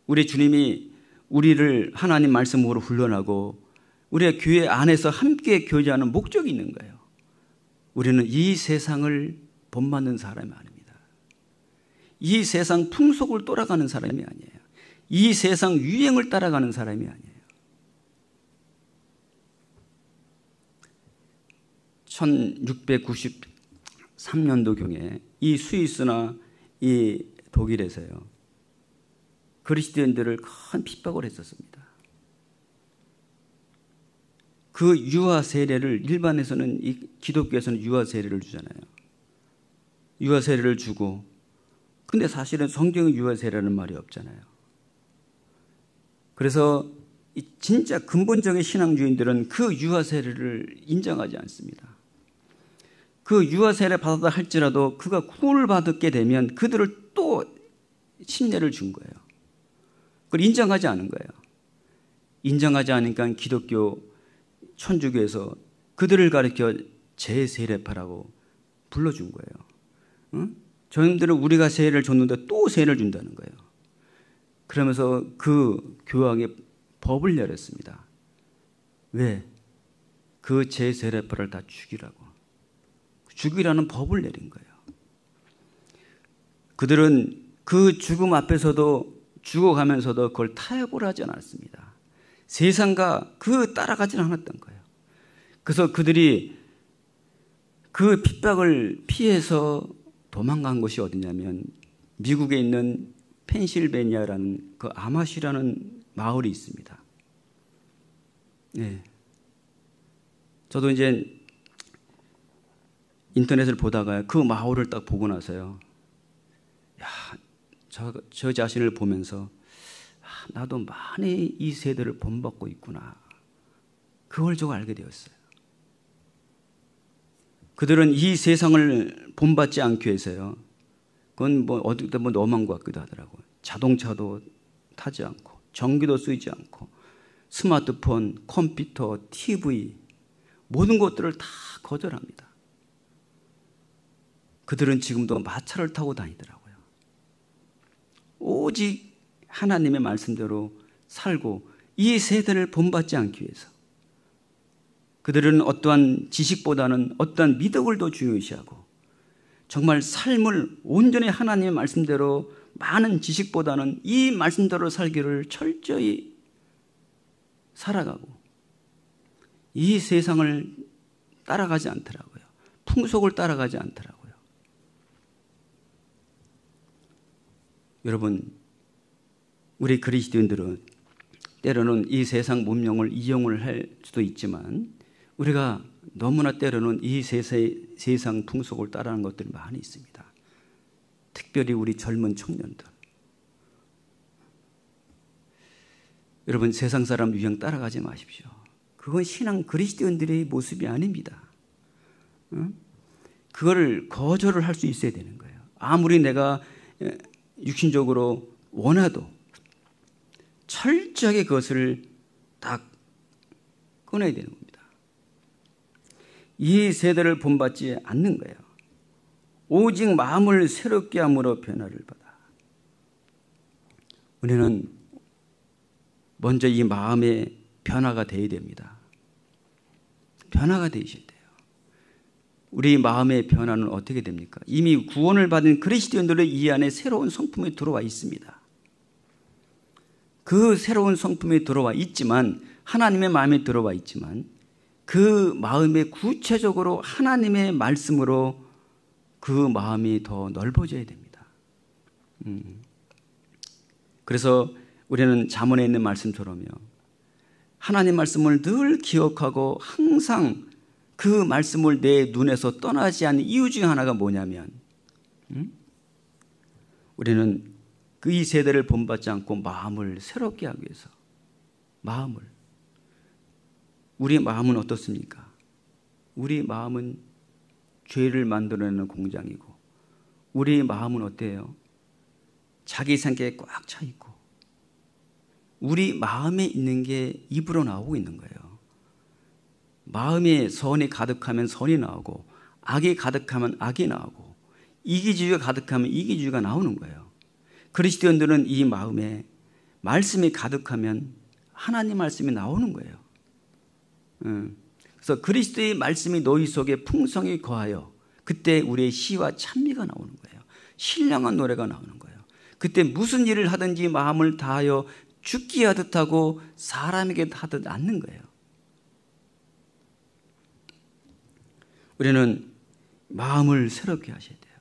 Speaker 1: 우리 주님이 우리를 하나님 말씀으로 훈련하고 우리의 교회 안에서 함께 교제하는 목적이 있는 거예요. 우리는 이 세상을 본받는 사람이 아닙니다. 이 세상 풍속을 따라가는 사람이 아니에요. 이 세상 유행을 따라가는 사람이 아니에요. 1693년도경에 이 스위스나 이 독일에서요, 그리스도인들을 큰 핍박을 했었습니다. 그 유아 세례를 일반에서는 이 기독교에서는 유아 세례를 주잖아요. 유아 세례를 주고, 근데 사실은 성경에 유아 세례라는 말이 없잖아요. 그래서 진짜 근본적인 신앙주의인들은 그 유아 세례를 인정하지 않습니다. 그 유아 세례 받았다 할지라도 그가 구원을 받게 되면 그들을 또 침례를 준 거예요. 그걸 인정하지 않은 거예요. 인정하지 않으니까 기독교 천주교에서 그들을 가리켜 제세례파라고 불러준 거예요. 응? 저희들은 우리가 세례를 줬는데 또 세례를 준다는 거예요. 그러면서 그 교황이 법을 내렸습니다. 왜? 그 제세례파를 다 죽이라고. 죽이라는 법을 내린 거예요. 그들은 그 죽음 앞에서도 죽어가면서도 그걸 타협을 하지 않았습니다. 세상과 그 따라가지는 않았던 거예요. 그래서 그들이 그 핍박을 피해서 도망간 곳이 어디냐면 미국에 있는 펜실베니아라는 그 아마시라는 마을이 있습니다. 네. 저도 이제 인터넷을 보다가 그 마을을 딱 보고 나서요. 야, 저 자신을 보면서 나도 많이 이 세대를 본받고 있구나. 그걸 좀 알게 되었어요. 그들은 이 세상을 본받지 않기 위해서요. 그건 뭐 어디 뭐 너무한 것 같기도 하더라고요. 자동차도 타지 않고 전기도 쓰지 않고 스마트폰, 컴퓨터, TV 모든 것들을 다 거절합니다. 그들은 지금도 마차를 타고 다니더라고요. 오직 하나님의 말씀대로 살고 이 세대를 본받지 않기 위해서 그들은 어떠한 지식보다는 어떠한 미덕을 더 중요시하고 정말 삶을 온전히 하나님의 말씀대로 많은 지식보다는 이 말씀대로 살기를 철저히 살아가고 이 세상을 따라가지 않더라고요. 풍속을 따라가지 않더라고요. 여러분, 우리 그리스도인들은 때로는 이 세상 문명을 이용을 할 수도 있지만 우리가 너무나 때로는 이 세상 풍속을 따라하는 것들이 많이 있습니다. 특별히 우리 젊은 청년들. 여러분, 세상 사람 유행 따라가지 마십시오. 그건 신앙 그리스도인들의 모습이 아닙니다. 그거를 거절을 할 수 있어야 되는 거예요. 아무리 내가 육신적으로 원하도 철저하게 그것을 딱 끊어야 되는 겁니다. 이 세대를 본받지 않는 거예요. 오직 마음을 새롭게 함으로 변화를 받아. 우리는 먼저 이 마음의 변화가 되어야 됩니다. 변화가 되셔야 돼요. 우리 마음의 변화는 어떻게 됩니까? 이미 구원을 받은 그리스도인들의 이 안에 새로운 성품이 들어와 있습니다. 그 새로운 성품이 들어와 있지만 하나님의 마음이 들어와 있지만 그 마음에 구체적으로 하나님의 말씀으로 그 마음이 더 넓어져야 됩니다. 그래서 우리는 잠언에 있는 말씀처럼요. 하나님 말씀을 늘 기억하고 항상 그 말씀을 내 눈에서 떠나지 않는 이유 중에 하나가 뭐냐면 우리는 그 이 세대를 본받지 않고 마음을 새롭게 하기 위해서 우리 마음은 어떻습니까? 우리 마음은 죄를 만들어내는 공장이고 우리 마음은 어때요? 자기 생각에 꽉 차 있고 우리 마음에 있는 게 입으로 나오고 있는 거예요. 마음에 선이 가득하면 선이 나오고 악이 가득하면 악이 나오고 이기주의가 가득하면 이기주의가 나오는 거예요. 그리스도인들은 이 마음에 말씀이 가득하면 하나님 말씀이 나오는 거예요. 그래서 그리스도의 말씀이 너희 속에 풍성히 거하여 그때 우리의 시와 찬미가 나오는 거예요. 신령한 노래가 나오는 거예요. 그때 무슨 일을 하든지 마음을 다하여 죽기 하듯 하고 사람에게 하듯 않는 거예요. 우리는 마음을 새롭게 하셔야 돼요.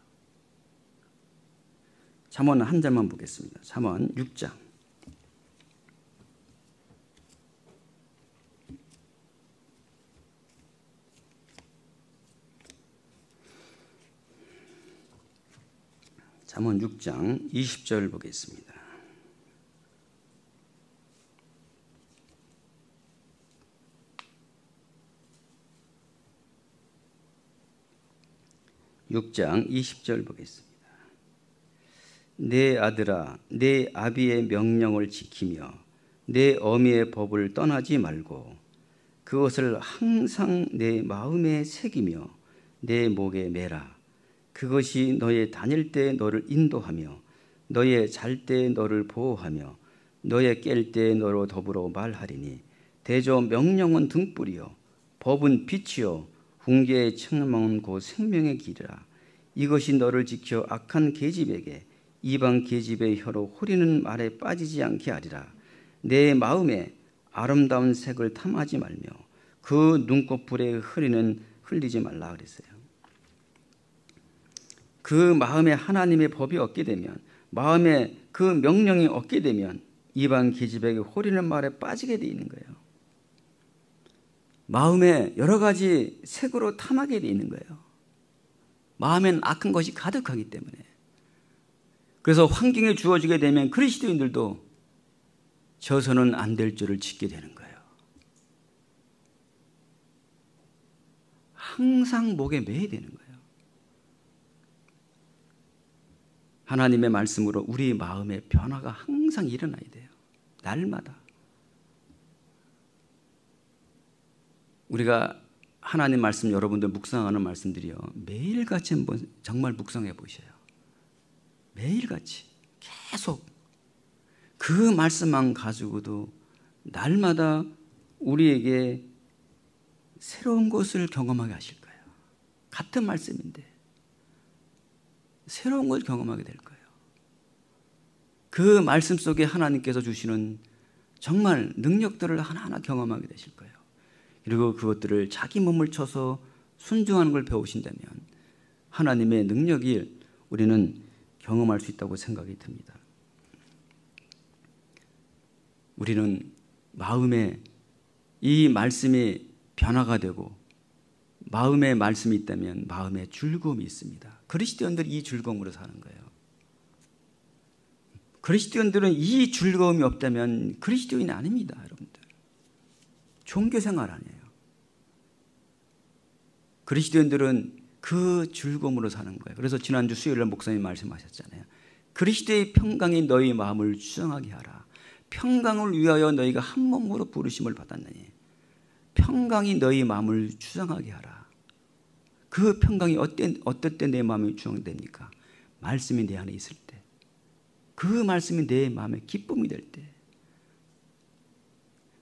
Speaker 1: 잠언 한 절만 보겠습니다. 잠언 6장. 잠언 6장 20절 보겠습니다. 6장 20절 보겠습니다. 내 아들아, 내 아비의 명령을 지키며 내 어미의 법을 떠나지 말고 그것을 항상 내 마음에 새기며 내 목에 매라. 그것이 너의 다닐 때 너를 인도하며 너의 잘 때 너를 보호하며 너의 깰 때 너로 더불어 말하리니 대저 명령은 등불이요 법은 빛이요 훈계의 책망은 곧 생명의 길이라. 이것이 너를 지켜 악한 계집에게 이방 계집의 혀로 호리는 말에 빠지지 않게 하리라. 내 마음에 아름다운 색을 탐하지 말며 그 눈꺼풀에 흐리는 흘리지 말라 그랬어요. 그 마음에 하나님의 법이 없게 되면, 마음에 그 명령이 없게 되면 이방 계집에게 호리는 말에 빠지게 돼 있는 거예요. 마음에 여러 가지 색으로 탐하게 돼 있는 거예요. 마음엔 악한 것이 가득하기 때문에. 그래서 환경에 주어지게 되면 그리스도인들도 져서는 안 될 줄을 짓게 되는 거예요. 항상 목에 매야 되는 거예요. 하나님의 말씀으로 우리 마음의 변화가 항상 일어나야 돼요. 날마다. 우리가 하나님 말씀 여러분들 묵상하는 말씀들이요. 매일같이 한번 정말 묵상해 보셔요. 매일같이 계속 그 말씀만 가지고도 날마다 우리에게 새로운 것을 경험하게 하실 거예요. 같은 말씀인데 새로운 걸 경험하게 될 거예요. 그 말씀 속에 하나님께서 주시는 정말 능력들을 하나하나 경험하게 되실 거예요. 그리고 그것들을 자기 몸을 쳐서 순종하는 걸 배우신다면 하나님의 능력이 우리는 경험할 수 있다고 생각이 듭니다. 우리는 마음에 이 말씀이 변화가 되고 마음에 말씀이 있다면 마음에 즐거움이 있습니다. 그리스도인들이 이 즐거움으로 사는 거예요. 그리스도인들은 이 즐거움이 없다면 그리스도인이 아닙니다, 여러분들. 종교생활 아니에요. 그리스도인들은 그 즐거움으로 사는 거예요. 그래서 지난주 수요일날 목사님 말씀하셨잖아요. 그리스도의 평강이 너희 마음을 주장하게 하라. 평강을 위하여 너희가 한 몸으로 부르심을 받았느니 평강이 너희 마음을 주장하게 하라. 그 평강이 어떨 때 내 마음이 주장됩니까? 말씀이 내 안에 있을 때. 그 말씀이 내 마음에 기쁨이 될 때.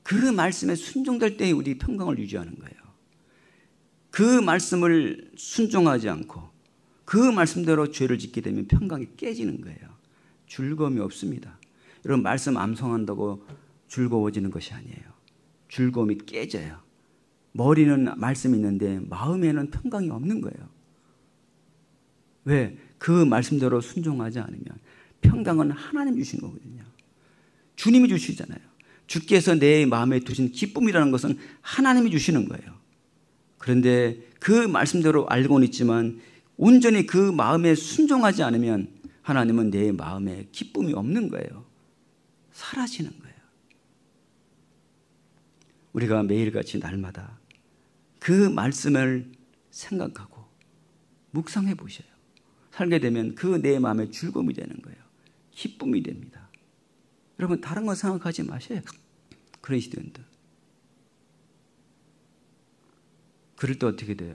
Speaker 1: 그 말씀에 순종될 때 우리 평강을 유지하는 거예요. 그 말씀을 순종하지 않고 그 말씀대로 죄를 짓게 되면 평강이 깨지는 거예요. 즐거움이 없습니다. 여러분, 말씀 암송한다고 즐거워지는 것이 아니에요. 즐거움이 깨져요. 머리는 말씀이 있는데 마음에는 평강이 없는 거예요. 왜? 그 말씀대로 순종하지 않으면 평강은 하나님 주신 거거든요. 주님이 주시잖아요. 주께서 내 마음에 두신 기쁨이라는 것은 하나님이 주시는 거예요. 그런데 그 말씀대로 알고는 있지만 온전히 그 마음에 순종하지 않으면 하나님은 내 마음에 기쁨이 없는 거예요. 사라지는 거예요. 우리가 매일같이 날마다 그 말씀을 생각하고 묵상해 보셔요. 살게 되면 그 내 마음에 즐거움이 되는 거예요. 기쁨이 됩니다. 여러분, 다른 거 생각하지 마세요. 그리스도인들. 그럴 때 어떻게 돼요?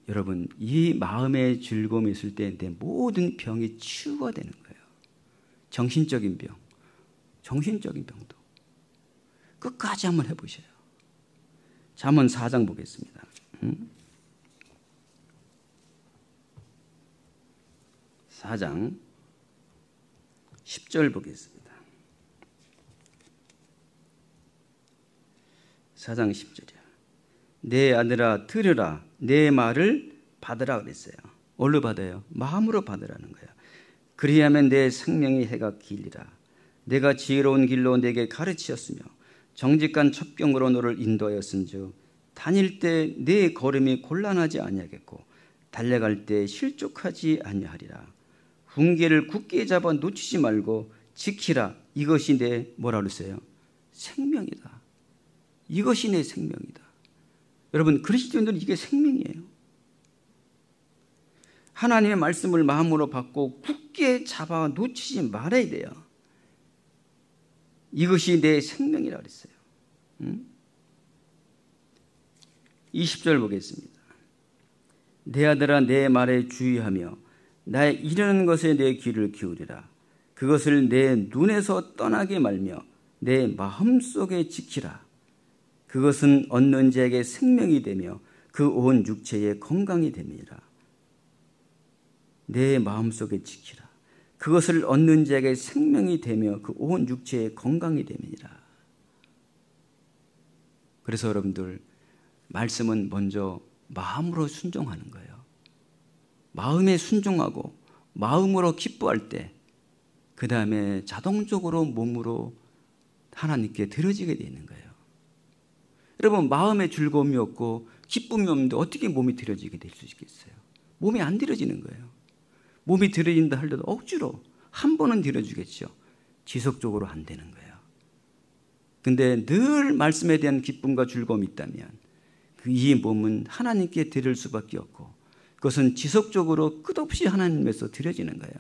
Speaker 1: 여러분, 이 마음의 즐거움이 있을 때 내 모든 병이 치유가 되는 거예요. 정신적인 병, 정신적인 병도. 끝까지 한번 해보셔요. 잠언 4장 보겠습니다. 4장 10절 보겠습니다. 4장 10절이야. 내 아들아 들으라, 내 말을 받으라 그랬어요. 뭘로 받아요? 마음으로 받으라는 거예요. 그리하면 내 생명의 해가 길리라. 내가 지혜로운 길로 내게 가르치었으며 정직한 첩경으로 너를 인도하였은즉 다닐 때 내 걸음이 곤란하지 아니하겠고 달려갈 때 실족하지 아니하리라. 훈계를 굳게 잡아 놓치지 말고 지키라. 이것이 내 뭐라 그랬어요? 생명이다. 이것이 내 생명이다. 여러분, 그리스도인들은 이게 생명이에요. 하나님의 말씀을 마음으로 받고 굳게 잡아 놓치지 말아야 돼요. 이것이 내 생명이라 그랬어요. 20절 보겠습니다. 내 아들아 내 말에 주의하며 나의 이르는 것에 내 귀를 기울이라. 그것을 내 눈에서 떠나게 말며 내 마음속에 지키라. 그것은 얻는 자에게 생명이 되며 그 온 육체의 건강이 됨이라. 내 마음속에 지키라. 그것을 얻는 자에게 생명이 되며 그 온 육체의 건강이 됨이라. 그래서 여러분들, 말씀은 먼저 마음으로 순종하는 거예요. 마음에 순종하고 마음으로 기뻐할 때 그 다음에 자동적으로 몸으로 하나님께 드려지게 되는 거예요. 여러분, 마음에 즐거움이 없고 기쁨이 없는데 어떻게 몸이 드려지게 될 수 있겠어요? 몸이 안 드려지는 거예요. 몸이 드려진다 하더라도 억지로 한 번은 드려주겠죠. 지속적으로 안 되는 거예요. 근데 늘 말씀에 대한 기쁨과 즐거움이 있다면 이 몸은 하나님께 드릴 수밖에 없고, 그것은 지속적으로 끝없이 하나님에서 드려지는 거예요.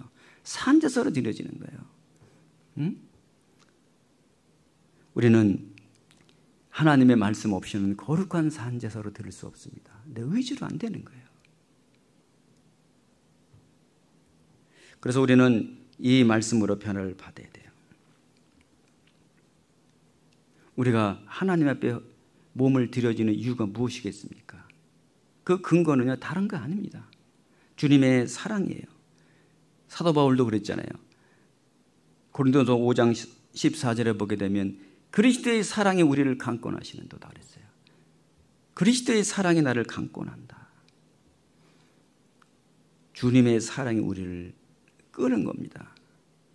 Speaker 1: 산제사로 드려지는 거예요. 우리는 하나님의 말씀 없이는 거룩한 산제사로 드릴 수 없습니다. 내 의지로 안 되는 거예요. 그래서 우리는 이 말씀으로 변화를 받아야 돼요. 우리가 하나님 앞에 몸을 드려지는 이유가 무엇이겠습니까? 그 근거는요, 다른 거 아닙니다. 주님의 사랑이에요. 사도 바울도 그랬잖아요. 고린도서 5장 14절에 보게 되면 그리스도의 사랑이 우리를 강권하시는도다 그랬어요. 그리스도의 사랑이 나를 강권한다. 주님의 사랑이 우리를 끄는 겁니다.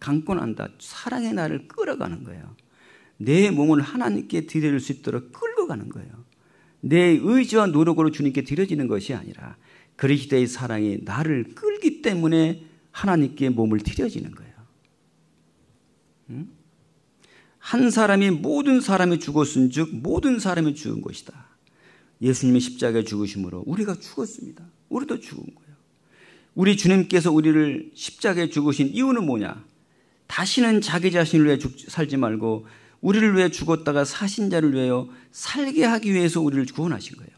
Speaker 1: 강권한다. 사랑의 나를 끌어가는 거예요. 내 몸을 하나님께 드릴 수 있도록 끌고 가는 거예요. 내 의지와 노력으로 주님께 드려지는 것이 아니라 그리스도의 사랑이 나를 끌기 때문에 하나님께 몸을 드려지는 거예요. 한 사람이 모든 사람이 죽었은 즉 모든 사람이 죽은 것이다. 예수님이 십자가에 죽으심으로 우리가 죽었습니다. 우리도 죽은 거예요. 우리 주님께서 우리를 십자가에 죽으신 이유는 뭐냐? 다시는 자기 자신을 위해 살지 말고 우리를 위해 죽었다가 사신 자를 위하여 살게 하기 위해서 우리를 구원하신 거예요.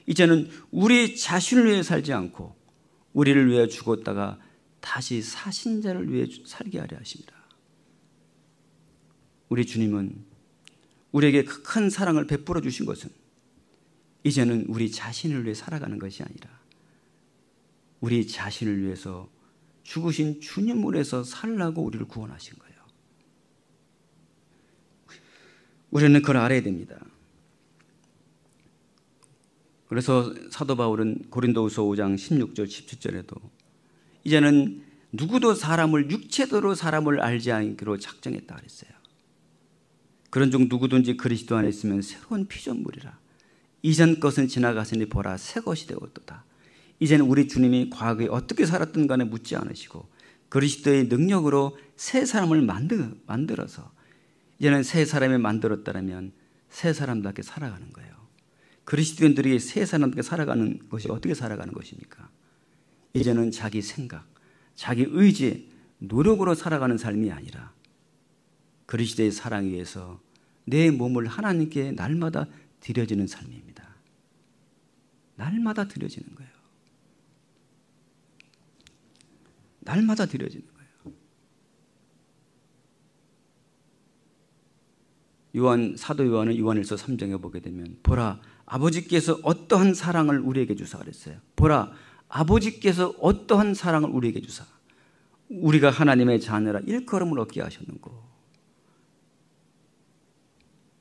Speaker 1: 이제는 우리 자신을 위해 살지 않고 우리를 위해 죽었다가 다시 사신 자를 위해 살게 하려 하십니다. 우리 주님은 우리에게 큰 사랑을 베풀어 주신 것은 이제는 우리 자신을 위해 살아가는 것이 아니라 우리 자신을 위해서 죽으신 주님을 위해서 살라고 우리를 구원하신 거예요. 우리는 그걸 알아야 됩니다. 그래서 사도 바울은 고린도후서 5장 16절 17절에도 이제는 누구도 사람을 육체대로 사람을 알지 않기로 작정했다 그랬어요. 그런즉 누구든지 그리스도 안에 있으면 새로운 피조물이라. 이전 것은 지나갔으니 보라 새 것이 되었도다. 이제는 우리 주님이 과거에 어떻게 살았든 간에 묻지 않으시고 그리스도의 능력으로 새 사람을 만들어서 이제는 새 사람이 만들었다면 새 사람답게 살아가는 거예요. 그리스도인들이 새 사람답게 살아가는 것이 어떻게 살아가는 것입니까? 이제는 자기 생각, 자기 의지, 노력으로 살아가는 삶이 아니라 그리스도의 사랑에 의해서 내 몸을 하나님께 날마다 드려지는 삶입니다. 날마다 드려지는 거예요. 날마다 드려지는 거예요. 사도 요한은 요한일서 3장에 보게 되면 보라 아버지께서 어떠한 사랑을 우리에게 주사 그랬어요. 보라 아버지께서 어떠한 사랑을 우리에게 주사 우리가 하나님의 자녀라 일컬음을 얻게 하셨는고.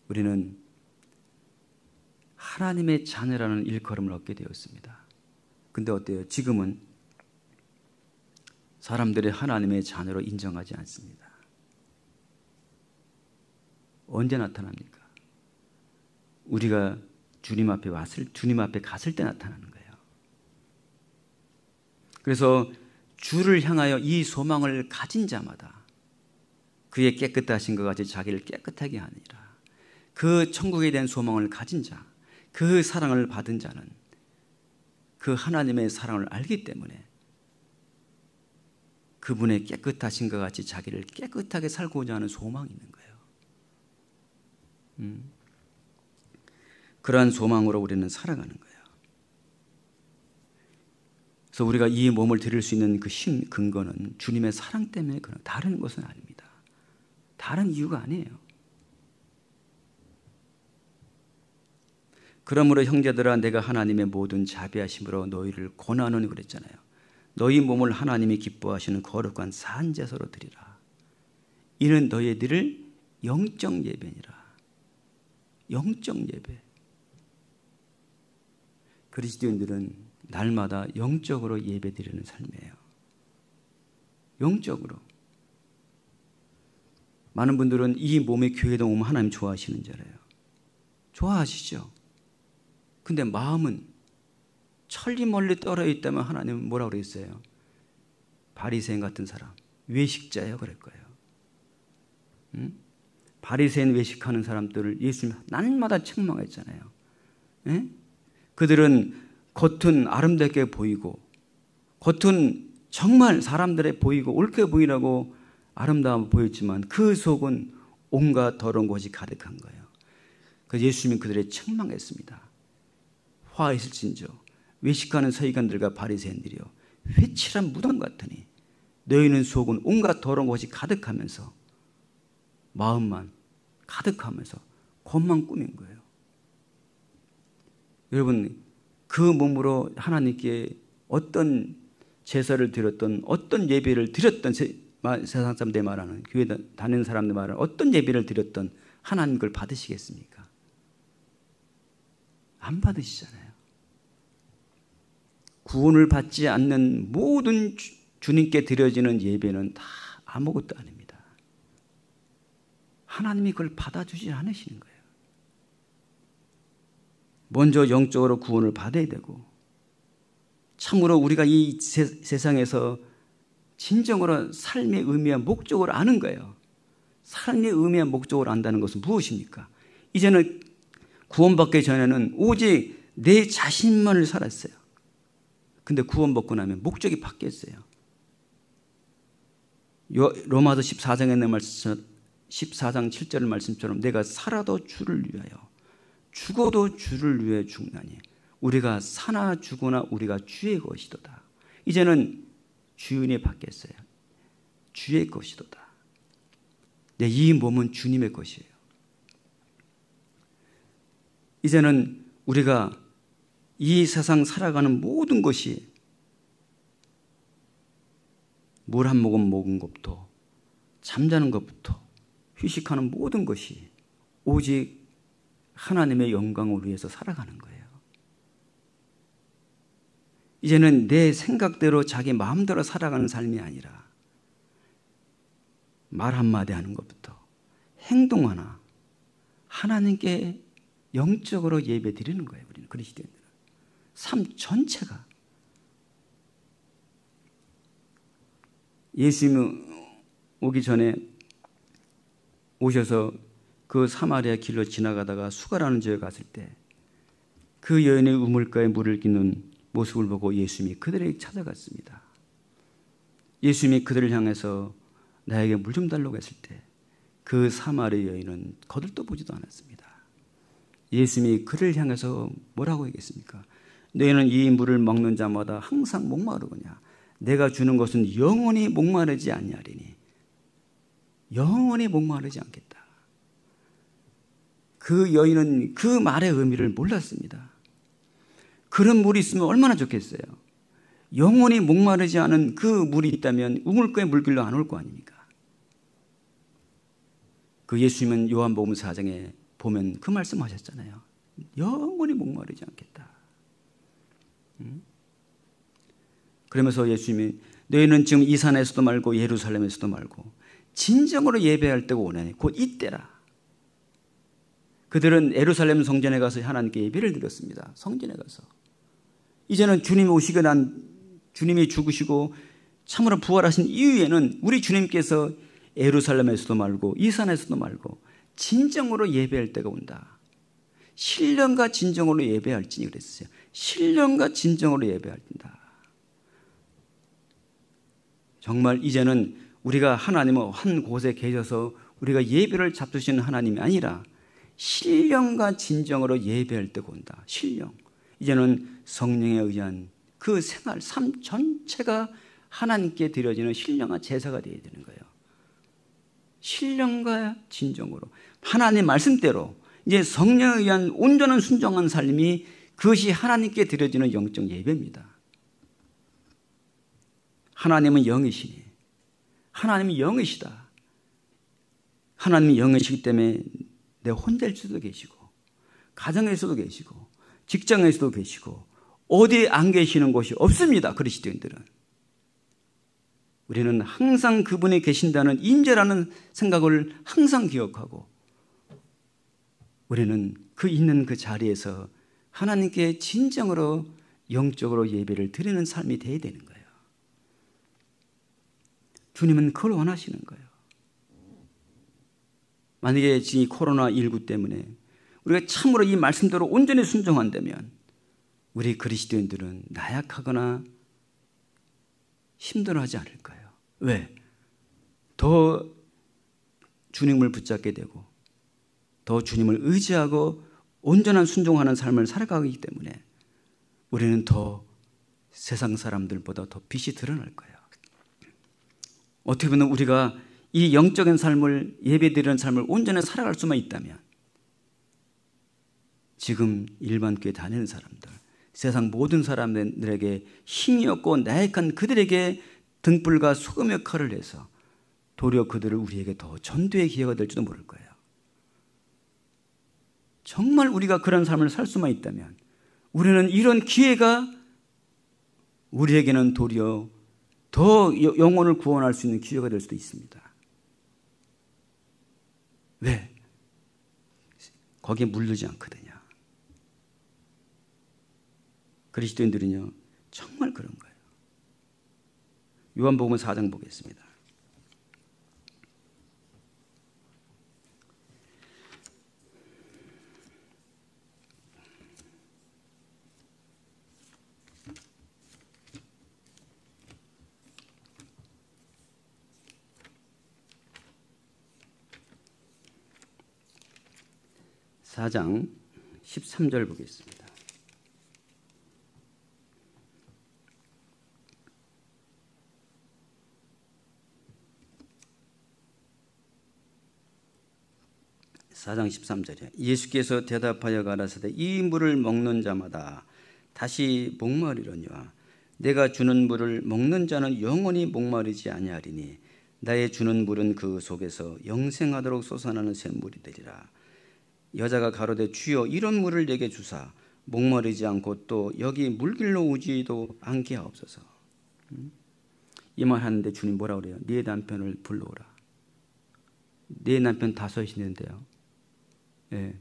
Speaker 1: 우리는 하나님의 자녀라는 일컬음을 얻게 되었습니다. 근데 어때요? 지금은 사람들이 하나님의 자녀로 인정하지 않습니다. 언제 나타납니까? 우리가 주님 앞에 갔을 때 나타나는 거예요. 그래서 주를 향하여 이 소망을 가진 자마다 그의 깨끗하신 것 같이 자기를 깨끗하게 하니라. 그 천국에 대한 소망을 가진 자, 그 사랑을 받은 자는 그 하나님의 사랑을 알기 때문에 그분의 깨끗하신 것 같이 자기를 깨끗하게 살고자 하는 소망이 있는 거예요. 그러한 소망으로 우리는 살아가는 거예요. 그래서 우리가 이 몸을 드릴 수 있는 그 힘 근거는 주님의 사랑 때문에 그런 다른 것은 아닙니다. 다른 이유가 아니에요. 그러므로 형제들아 내가 하나님의 모든 자비하심으로 너희를 권하노니 그랬잖아요. 너희 몸을 하나님이 기뻐하시는 거룩한 산제사로 드리라. 이는 너희들을 영적 예배니라. 영적 예배. 그리스도인들은 날마다 영적으로 예배드리는 삶이에요. 영적으로. 많은 분들은 이 몸의 교회에 오면 하나님 좋아하시는 줄 알아요. 좋아하시죠. 근데 마음은 천리 멀리 떨어져 있다면 하나님은 뭐라고 그랬어요? 바리새인 같은 사람, 외식자예요 그럴 거예요. 응? 바리새인 외식하는 사람들을 예수님 날마다 책망했잖아요. 응? 그들은 겉은 아름답게 보이고 겉은 정말 사람들에 보이고 옳게 보이라고 아름다워 보였지만 그 속은 온갖 더러운 것이 가득한 거예요. 그래서 예수님은 그들의 책망했습니다. 화 있을진저 외식하는 서기관들과 바리새인들이여 회칠한 무덤 같으니 너희는 속은 온갖 더러운 것이 가득하면서 마음만 가득하면서 겉만 꾸민 거예요. 여러분 그 몸으로 하나님께 어떤 제사를 드렸던 어떤 예배를 드렸던 세상 사람들 말하는 교회 다니는 사람들 말하는 어떤 예배를 드렸던 하나님 그걸 받으시겠습니까? 안 받으시잖아요. 구원을 받지 않는 모든 주님께 드려지는 예배는 다 아무것도 아닙니다. 하나님이 그걸 받아주지 않으시는 거예요. 먼저 영적으로 구원을 받아야 되고 참으로 우리가 이 세상에서 진정으로 삶의 의미와 목적을 아는 거예요. 삶의 의미와 목적을 안다는 것은 무엇입니까? 이제는 구원받기 전에는 오직 내 자신만을 살았어요. 근데 구원받고 나면 목적이 바뀌었어요. 로마서 14장에 있는 말씀, 14장 7절 말씀처럼 내가 살아도 주를 위하여 죽어도 주를 위해 죽나니 우리가 사나 죽으나 우리가 주의 것이도다. 이제는 주인이 바뀌었어요. 주의 것이도다. 이 몸은 주님의 것이에요. 이제는 우리가 이 세상 살아가는 모든 것이 물 한 모금 먹은 것부터 잠자는 것부터 휴식하는 모든 것이 오직 하나님의 영광을 위해서 살아가는 거예요. 이제는 내 생각대로 자기 마음대로 살아가는 삶이 아니라 말 한마디 하는 것부터 행동 하나 하나님께 영적으로 예배 드리는 거예요. 우리는 그리스도인들은 삶 전체가 예수님 오기 전에 오셔서 그 사마리아 길로 지나가다가 수가라는 지역에 갔을 때 그 여인의 우물가에 물을 끼는 모습을 보고 예수님이 그들에게 찾아갔습니다. 예수님이 그들을 향해서 나에게 물 좀 달라고 했을 때 그 사마리아 여인은 거들떠 보지도 않았습니다. 예수님이 그를 향해서 뭐라고 얘기했습니까? 너희는 이 물을 먹는 자마다 항상 목마르거냐? 내가 주는 것은 영원히 목마르지 아니하리니 영원히 목마르지 않겠다. 그 여인은 그 말의 의미를 몰랐습니다. 그런 물이 있으면 얼마나 좋겠어요. 영원히 목마르지 않은 그 물이 있다면 우물가에 물길로 안 올 거 아닙니까? 그 예수님은 요한복음 4장에 보면 그 말씀하셨잖아요. 영원히 목마르지 않겠다. 그러면서 예수님이 너희는 지금 이 산에서도 말고 예루살렘에서도 말고 진정으로 예배할 때가 오나니 곧 이때라. 그들은 예루살렘 성전에 가서 하나님께 예배를 드렸습니다. 성전에 가서. 이제는 주님이 오시고 난 주님이 죽으시고 참으로 부활하신 이후에는 우리 주님께서 예루살렘에서도 말고 이 산에서도 말고 진정으로 예배할 때가 온다. 신령과 진정으로 예배할지니 그랬어요. 신령과 진정으로 예배할다. 정말 이제는 우리가 하나님은 한 곳에 계셔서 우리가 예배를 잡수시는 하나님이 아니라 신령과 진정으로 예배할 때가 온다. 신령. 이제는 성령에 의한 그 생활, 삶 전체가 하나님께 드려지는 신령한 제사가 되어야 되는 거예요. 신령과 진정으로 하나님의 말씀대로 이제 성령에 의한 온전한 순종한 삶이 그것이 하나님께 드려지는 영적 예배입니다. 하나님은 영이시니 하나님은 영이시다. 하나님이 영이시기 때문에 내 혼자일 수도 계시고 가정에서도 계시고 직장에서도 계시고 어디에 안 계시는 곳이 없습니다. 그리스도인들은. 우리는 항상 그분이 계신다는 임재라는 생각을 항상 기억하고 우리는 그 있는 그 자리에서 하나님께 진정으로 영적으로 예배를 드리는 삶이 되어야 되는 거예요. 주님은 그걸 원하시는 거예요. 만약에 지금 이 코로나19 때문에 우리가 참으로 이 말씀대로 온전히 순종한다면 우리 그리스도인들은 나약하거나 힘들어하지 않을 거예요. 왜? 더 주님을 붙잡게 되고 더 주님을 의지하고 온전한 순종하는 삶을 살아가기 때문에 우리는 더 세상 사람들보다 더 빛이 드러날 거예요. 어떻게 보면 우리가 이 영적인 삶을 예배드리는 삶을 온전히 살아갈 수만 있다면 지금 일반 교회 다니는 사람들, 세상 모든 사람들에게 힘이 없고 나약한 그들에게 등불과 소금 역할을 해서 도리어 그들을 우리에게 더 전도의 기회가 될지도 모를 거예요. 정말 우리가 그런 삶을 살 수만 있다면 우리는 이런 기회가 우리에게는 도리어 더 영혼을 구원할 수 있는 기회가 될 수도 있습니다. 왜? 거기에 물들지 않거든요. 그리스도인들은요 정말 그런 거예요. 요한복음 4장 보겠습니다. (4장) 13절 보겠습니다. (4장) 13절이에요. 예수께서 대답하여 가라사대 이 물을 먹는 자마다 다시 목마르려니와 내가 주는 물을 먹는 자는 영원히 목마르지 아니하리니 나의 주는 물은 그 속에서 영생하도록 솟아나는 샘물이 되리라. 여자가 가로되 주여 이런 물을 내게 주사 목마르지 않고 또 여기 물길로 오지도 않게 하옵소서. 이 말 하는데 주님 뭐라 그래요? 네 남편을 불러오라. 네 남편 5이 있는데요. 예.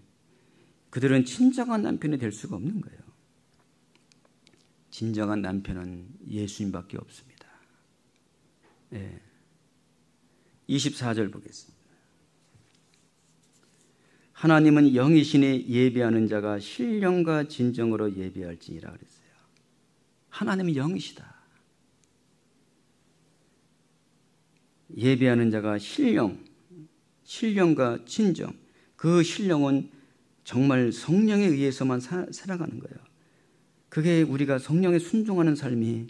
Speaker 1: 그들은 진정한 남편이 될 수가 없는 거예요. 진정한 남편은 예수님밖에 없습니다. 예. 24절 보겠습니다. 하나님은 영이시니 예배하는 자가 신령과 진정으로 예배할지니라 그랬어요. 하나님은 영이시다. 예배하는 자가 신령과 진정, 그 신령은 정말 성령에 의해서만 살아가는 거예요. 그게 우리가 성령에 순종하는 삶이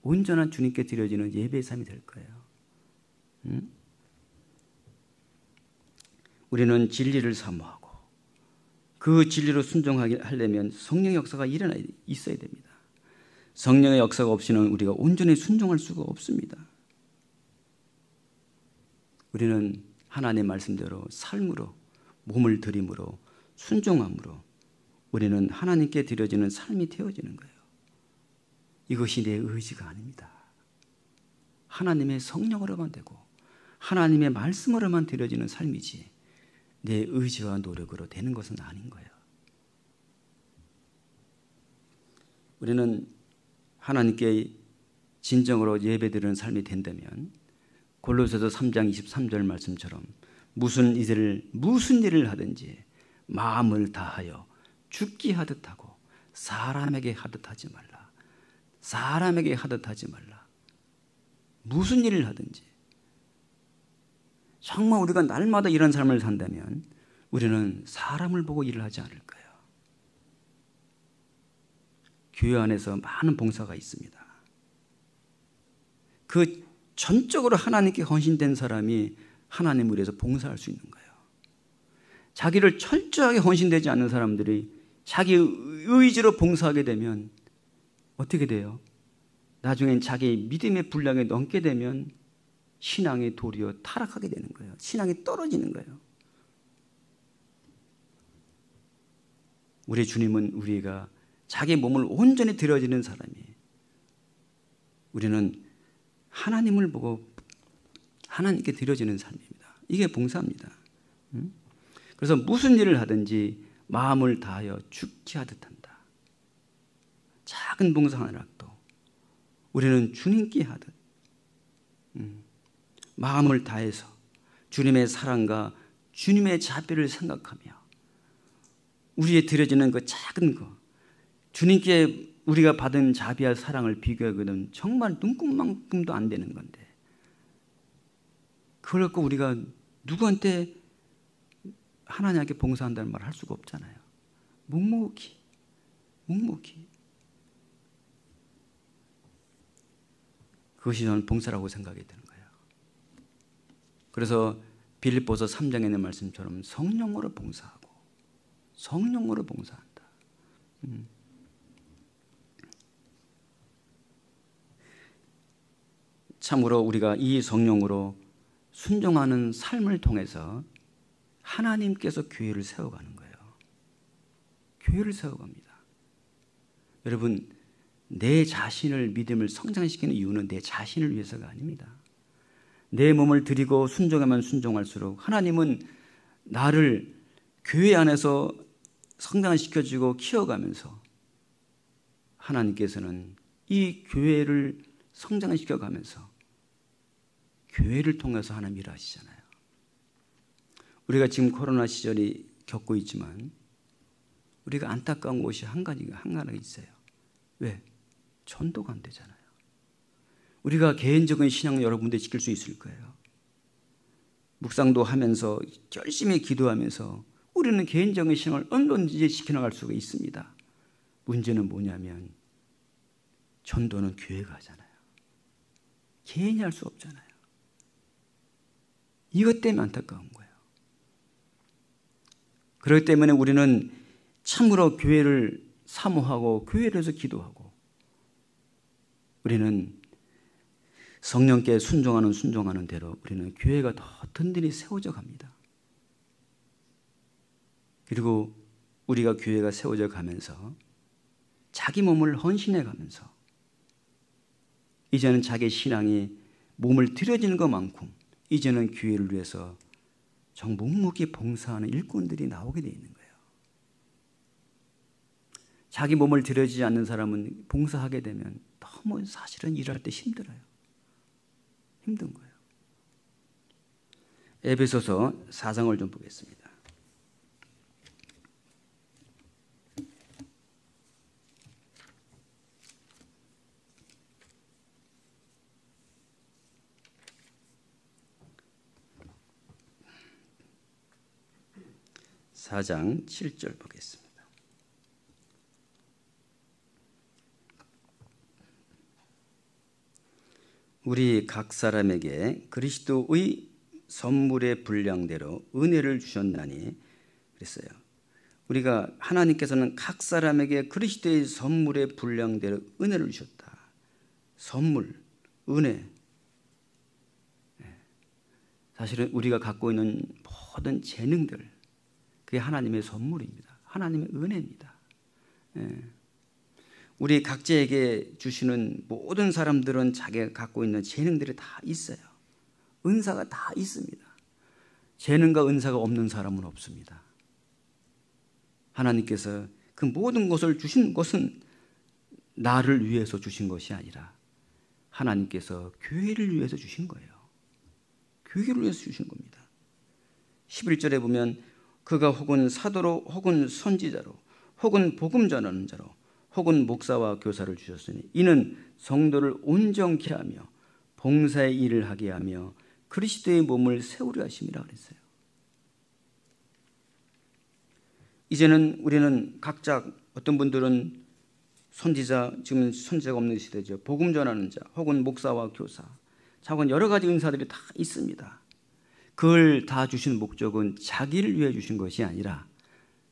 Speaker 1: 온전한 주님께 드려지는 예배의 삶이 될 거예요. 우리는 진리를 사모하고 그 진리로 순종하려면 성령의 역사가 일어나 있어야 됩니다. 성령의 역사가 없이는 우리가 온전히 순종할 수가 없습니다. 우리는 하나님의 말씀대로 삶으로 몸을 들임으로 순종함으로 우리는 하나님께 드려지는 삶이 되어지는 거예요. 이것이 내 의지가 아닙니다. 하나님의 성령으로만 되고 하나님의 말씀으로만 드려지는 삶이지 내 의지와 노력으로 되는 것은 아닌 거예요. 우리는 하나님께 진정으로 예배드리는 삶이 된다면 골로새서 3장 23절 말씀처럼 무슨 일을 하든지 마음을 다하여 죽기 하듯 하고 사람에게 하듯 하지 말라. 사람에게 하듯 하지 말라. 무슨 일을 하든지 정말 우리가 날마다 이런 삶을 산다면 우리는 사람을 보고 일을 하지 않을 거예요. 교회 안에서 많은 봉사가 있습니다. 그 전적으로 하나님께 헌신된 사람이 하나님을 위해서 봉사할 수 있는 거예요. 자기를 철저하게 헌신되지 않는 사람들이 자기 의지로 봉사하게 되면 어떻게 돼요? 나중엔 자기 믿음의 분량에 넘게 되면 신앙이 도리어 타락하게 되는 거예요. 신앙이 떨어지는 거예요. 우리 주님은 우리가 자기 몸을 온전히 드려지는 사람이에요. 우리는 하나님을 보고 하나님께 드려지는 삶입니다. 이게 봉사입니다. 그래서 무슨 일을 하든지 마음을 다하여 죽게 하듯 한다. 작은 봉사 하나라도 우리는 주님께 하듯 마음을 다해서 주님의 사랑과 주님의 자비를 생각하며 우리의 드려지는 그 작은 거, 주님께 우리가 받은 자비와 사랑을 비교하거든 정말 눈곱만큼도 안 되는 건데 그걸 갖고 우리가 누구한테 하나님께 봉사한다는 말을 할 수가 없잖아요. 묵묵히 그것이 저는 봉사라고 생각이 드는 거예요. 그래서 빌립보서 3장에 있는 말씀처럼 성령으로 봉사하고 성령으로 봉사한다. 참으로 우리가 이 성령으로 순종하는 삶을 통해서 하나님께서 교회를 세워가는 거예요. 교회를 세워갑니다. 여러분, 내 자신을 믿음을 성장시키는 이유는 내 자신을 위해서가 아닙니다. 내 몸을 드리고 순종하면 순종할수록 하나님은 나를 교회 안에서 성장시켜주고 키워가면서 하나님께서는 이 교회를 성장시켜가면서 교회를 통해서 하나님 일하시잖아요. 우리가 지금 코로나 시절이 겪고 있지만 우리가 안타까운 것이 한 가지가 있어요. 왜? 전도가 안 되잖아요. 우리가 개인적인 신앙을 여러분들 지킬 수 있을 거예요. 묵상도 하면서 열심히 기도하면서 우리는 개인적인 신앙을 언제든지 지켜나갈 수가 있습니다. 문제는 뭐냐면 전도는 교회가 하잖아요. 개인이 할 수 없잖아요. 이것 때문에 안타까운 거예요. 그렇기 때문에 우리는 참으로 교회를 사모하고 교회를 위해서 기도하고 우리는 성령께 순종하는 대로 우리는 교회가 더 든든히 세워져 갑니다. 그리고 우리가 교회가 세워져 가면서 자기 몸을 헌신해 가면서 이제는 자기 신앙이 몸을 들여지는 것만큼 이제는 교회를 위해서 정말 묵묵히 봉사하는 일꾼들이 나오게 되어 있는 거예요. 자기 몸을 들여지지 않는 사람은 봉사하게 되면 너무 사실은 일할 때 힘들어요. 힘든 거예요. 에베소서 4장을 좀 보겠습니다. (4장) 7절 보겠습니다. 우리 각 사람에게 그리스도의 선물의 분량대로 은혜를 주셨나니 그랬어요. 우리가 하나님께서는 각 사람에게 그리스도의 선물의 분량대로 은혜를 주셨다. 선물, 은혜. 사실은 우리가 갖고 있는 모든 재능들 그게 하나님의 선물입니다. 하나님의 은혜입니다. 우리 각자에게 주시는 모든 사람들은 자기가 갖고 있는 재능들이 다 있어요. 은사가 다 있습니다. 재능과 은사가 없는 사람은 없습니다. 하나님께서 그 모든 것을 주신 것은 나를 위해서 주신 것이 아니라 하나님께서 교회를 위해서 주신 거예요. 교회를 위해서 주신 겁니다. 11절에 보면 그가 혹은 사도로 혹은 선지자로 혹은 복음 전하는 자로 혹은 목사와 교사를 주셨으니 이는 성도를 온전케 하며 봉사의 일을 하게 하며 그리스도의 몸을 세우려 하심이라 그랬어요. 이제는 우리는 각자, 어떤 분들은 선지자, 지금 선지자가 없는 시대죠. 복음 전하는 자, 혹은 목사와 교사, 혹은 여러 가지 은사들이 다 있습니다. 그걸 다 주신 목적은 자기를 위해 주신 것이 아니라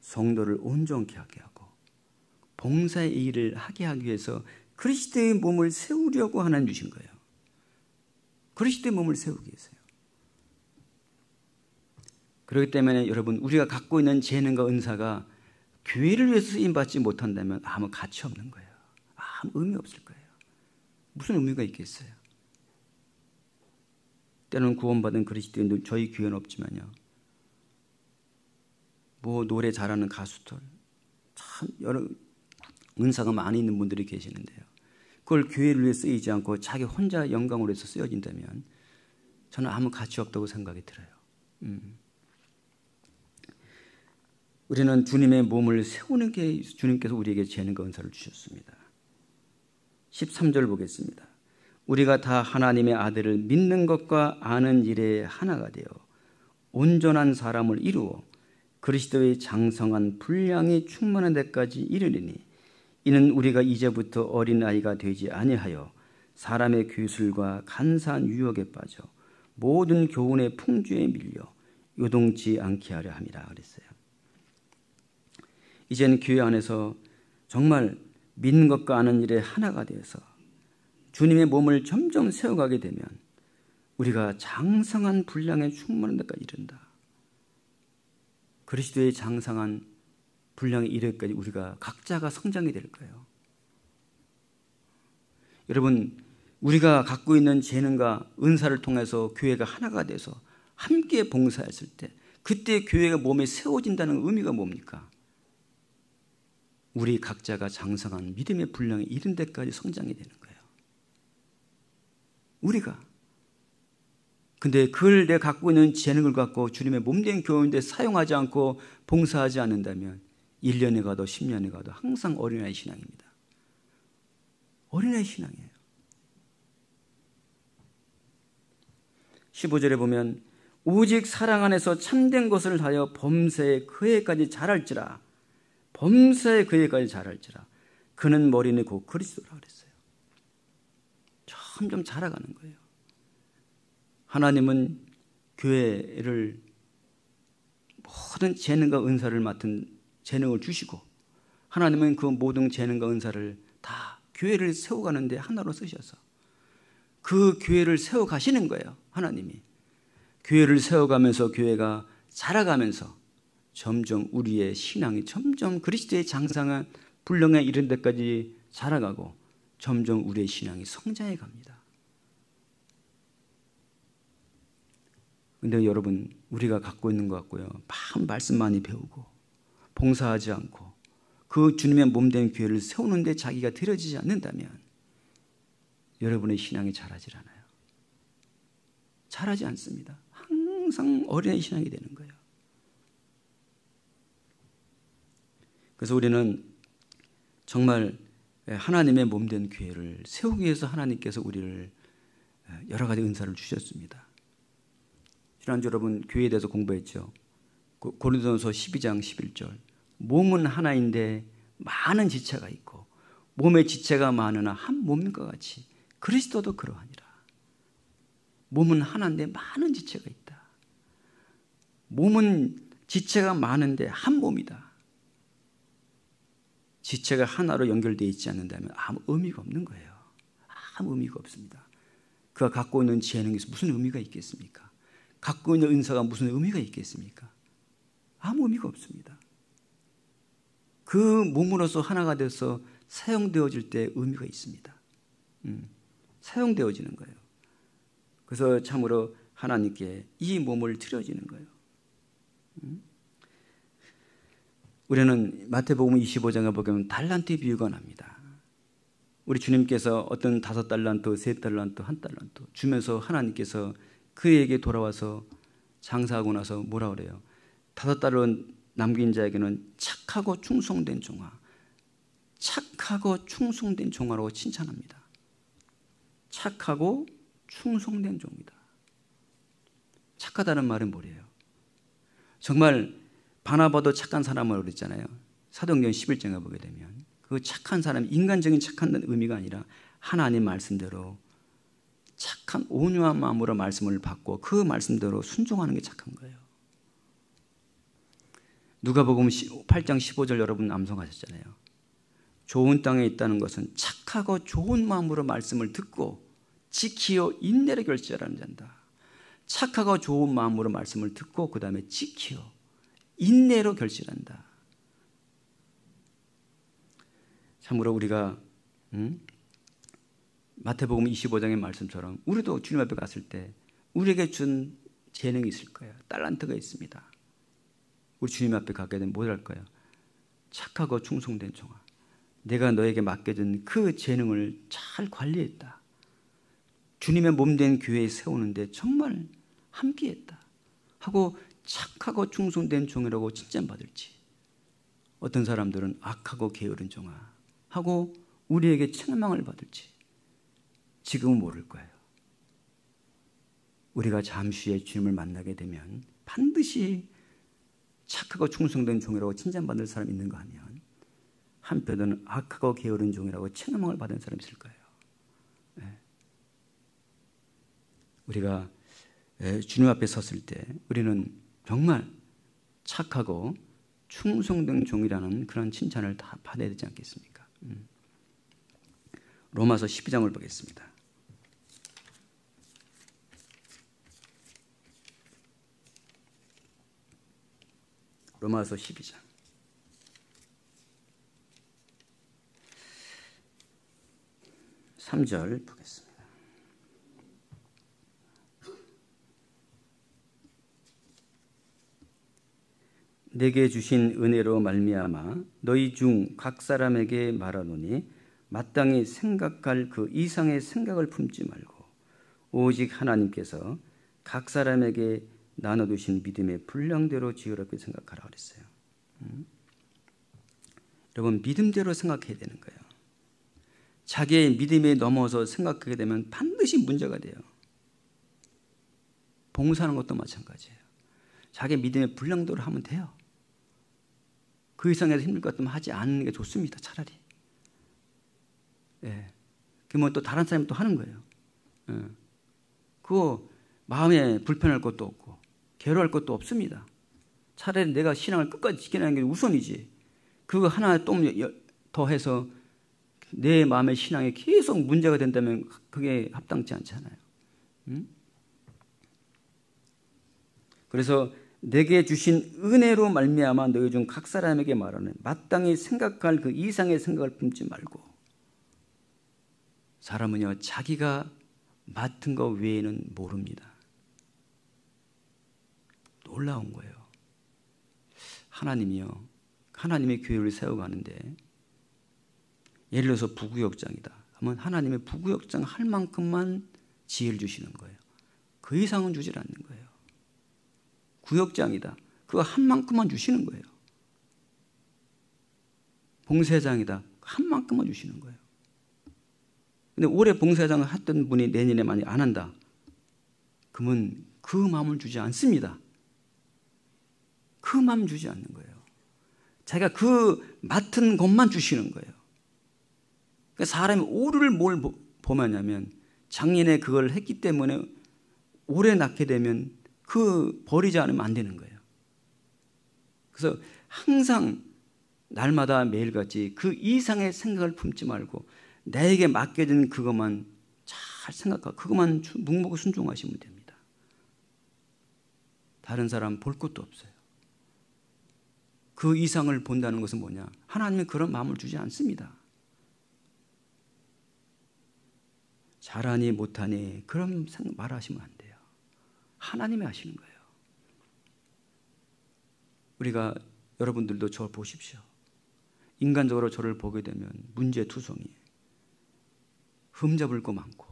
Speaker 1: 성도를 온전케 하게 하고 봉사의 일을 하게 하기 위해서 그리스도의 몸을 세우려고 하나님 주신 거예요. 그리스도의 몸을 세우기 위해서요. 그렇기 때문에 여러분, 우리가 갖고 있는 재능과 은사가 교회를 위해서 쓰임받지 못한다면 아무 가치 없는 거예요. 아무 의미 없을 거예요. 무슨 의미가 있겠어요? 때로는 구원받은 그리스도인들, 저희 교회는 없지만요, 뭐 노래 잘하는 가수들, 참 여러 은사가 많이 있는 분들이 계시는데요, 그걸 교회를 위해 쓰이지 않고 자기 혼자 영광으로 해서 쓰여진다면 저는 아무 가치 없다고 생각이 들어요. 우리는 주님의 몸을 세우는 게 주님께서 우리에게 재능과 은사를 주셨습니다. 13절 보겠습니다. 우리가 다 하나님의 아들을 믿는 것과 아는 일에 하나가 되어 온전한 사람을 이루어 그리스도의 장성한 분량이 충만한 데까지 이르리니 이는 우리가 이제부터 어린아이가 되지 아니하여 사람의 규술과 간사한 유혹에 빠져 모든 교훈의 풍주에 밀려 요동치 않게 하려 함이라 그랬어요. 이제는 교회 안에서 정말 믿는 것과 아는 일에 하나가 되어서 주님의 몸을 점점 세워가게 되면 우리가 장성한 분량에 충만한 데까지 이른다. 그리스도의 장성한 분량에 이를 때까지 우리가 각자가 성장이 될 거예요. 여러분, 우리가 갖고 있는 재능과 은사를 통해서 교회가 하나가 돼서 함께 봉사했을 때 그때 교회가 몸에 세워진다는 의미가 뭡니까? 우리 각자가 장성한 믿음의 분량에 이른 데까지 성장이 되는 거예요. 우리가. 근데 그걸 내가 갖고 있는 재능을 갖고 주님의 몸된 교회인데 사용하지 않고 봉사하지 않는다면 1년에 가도 10년에 가도 항상 어린아이 신앙입니다. 어린아이 신앙이에요. 15절에 보면 오직 사랑 안에서 참된 것을 하여 범사에 그에까지 자랄지라. 범사에 그에까지 자랄지라. 그는 머리는 곧 그리스도라 그랬어요. 점점 자라가는 거예요. 하나님은 교회를 모든 재능과 은사를 맡은 재능을 주시고 하나님은 그 모든 재능과 은사를 다 교회를 세워가는데 하나로 쓰셔서 그 교회를 세워가시는 거예요. 하나님이. 교회를 세워가면서 교회가 자라가면서 점점 우리의 신앙이 점점 그리스도의 장성한 분량에 이른 데까지 자라가고 점점 우리의 신앙이 성장해 갑니다. 근데 여러분, 우리가 갖고 있는 것 같고요, 말씀 많이 배우고 봉사하지 않고 그 주님의 몸된 교회를 세우는데 자기가 들여지지 않는다면 여러분의 신앙이 자라질 않아요. 자라지 않습니다. 항상 어린아이 신앙이 되는 거예요. 그래서 우리는 정말 하나님의 몸된 교회를 세우기 위해서 하나님께서 우리를 여러 가지 은사를 주셨습니다. 지난주 여러분 교회에 대해서 공부했죠. 고린도전서 12장 11절. 몸은 하나인데 많은 지체가 있고 몸의 지체가 많으나 한 몸과 같이 그리스도도 그러하니라. 몸은 하나인데 많은 지체가 있다. 몸은 지체가 많은데 한 몸이다. 지체가 하나로 연결되어 있지 않는다면 아무 의미가 없는 거예요. 아무 의미가 없습니다. 그가 갖고 있는 재능이 무슨 의미가 있겠습니까? 갖고 있는 은사가 무슨 의미가 있겠습니까? 아무 의미가 없습니다. 그 몸으로서 하나가 돼서 사용되어질 때 의미가 있습니다. 사용되어지는 거예요. 그래서 참으로 하나님께 이 몸을 드려지는 거예요. 우리는 마태복음 25장에 보면 달란트 비유가 납니다. 우리 주님께서 어떤 5달란트, 3달란트, 1달란트 주면서 하나님께서 그에게 돌아와서 장사하고 나서 뭐라 그래요? 5달러 남긴 자에게는 착하고 충성된 종아, 착하고 충성된 종아라고 칭찬합니다. 착하고 충성된 종이다. 착하다는 말은 뭐예요? 정말 바나바도 착한 사람을 그랬잖아요. 사도행전 11장에 보게 되면 그 착한 사람이 인간적인 착한 의미가 아니라 하나님 말씀대로 착한 온유한 마음으로 말씀을 받고 그 말씀대로 순종하는 게 착한 거예요. 누가복음 8장 15절 여러분 암송하셨잖아요. 좋은 땅에 있다는 것은 착하고 좋은 마음으로 말씀을 듣고 지키어 인내를 결실하는 자다. 착하고 좋은 마음으로 말씀을 듣고 그 다음에 지키어 인내로 결실한다. 참으로 우리가 마태복음 25장의 말씀처럼 우리도 주님 앞에 갔을 때 우리에게 준 재능이 있을 거예요. 달란트가 있습니다. 우리 주님 앞에 가게 되면 뭘 할 거예요? 착하고 충성된 종아, 내가 너에게 맡겨준 그 재능을 잘 관리했다. 주님의 몸된 교회에 세우는데 정말 함께했다 하고 착하고 충성된 종이라고 칭찬받을지, 어떤 사람들은 악하고 게으른 종아 하고 우리에게 책망을 받을지 지금은 모를 거예요. 우리가 잠시 후에 주님을 만나게 되면 반드시 착하고 충성된 종이라고 칭찬받을 사람 있는 거 하면 한편으로는 악하고 게으른 종이라고 책망을 받은 사람이 있을 거예요. 네. 우리가 주님 앞에 섰을 때 우리는 정말 착하고 충성된 종이라는 그런 칭찬을 다 받아야 되지 않겠습니까? 로마서 12장을 보겠습니다. 로마서 12장 3절 보겠습니다. 내게 주신 은혜로 말미암아 너희 중 각 사람에게 말하노니 마땅히 생각할 그 이상의 생각을 품지 말고 오직 하나님께서 각 사람에게 나눠두신 믿음의 분량대로 지혜롭게 생각하라 그랬어요. 여러분, 믿음대로 생각해야 되는 거예요. 자기의 믿음에 넘어서 생각하게 되면 반드시 문제가 돼요. 봉사하는 것도 마찬가지예요. 자기 믿음의 분량대로 하면 돼요. 그 이상에서 힘들 것 같으면 하지 않는 게 좋습니다. 차라리. 예. 그러면 또 다른 사람이 또 하는 거예요. 예. 그거 마음에 불편할 것도 없고 괴로워할 것도 없습니다. 차라리 내가 신앙을 끝까지 지켜내는 게 우선이지. 그거 하나 또 더 해서 내 마음의 신앙에 계속 문제가 된다면 그게 합당치 않잖아요. 그래서 내게 주신 은혜로 말미암아 너희 중 각 사람에게 말하는 마땅히 생각할 그 이상의 생각을 품지 말고. 사람은요, 자기가 맡은 것 외에는 모릅니다. 놀라운 거예요. 하나님이요, 하나님의 교회를 세워가는데 예를 들어서 부구역장이다 하면 하나님의 부구역장 할 만큼만 지혜를 주시는 거예요. 그 이상은 주질 않는 거예요. 구역장이다, 그거 한 만큼만 주시는 거예요. 봉사장이다, 한 만큼만 주시는 거예요. 근데 올해 봉사장을 했던 분이 내년에 만약 안 한다 그러면 그 마음을 주지 않습니다. 그 마음 주지 않는 거예요. 자기가 그 맡은 것만 주시는 거예요. 그러니까 사람이 올해를 뭘 범하냐면 작년에 그걸 했기 때문에 올해 낳게 되면 그 버리지 않으면 안 되는 거예요. 그래서 항상 날마다 매일같이 그 이상의 생각을 품지 말고 나에게 맡겨진 그것만 잘 생각하고 그것만 묵묵히 순종하시면 됩니다. 다른 사람 볼 것도 없어요. 그 이상을 본다는 것은 뭐냐? 하나님은 그런 마음을 주지 않습니다. 잘하니 못하니 그런 말하시면 안 돼요. 하나님이 하시는 거예요. 우리가 여러분들도 저를 보십시오. 인간적으로 저를 보게 되면 문제투성이, 흠잡을 거 많고,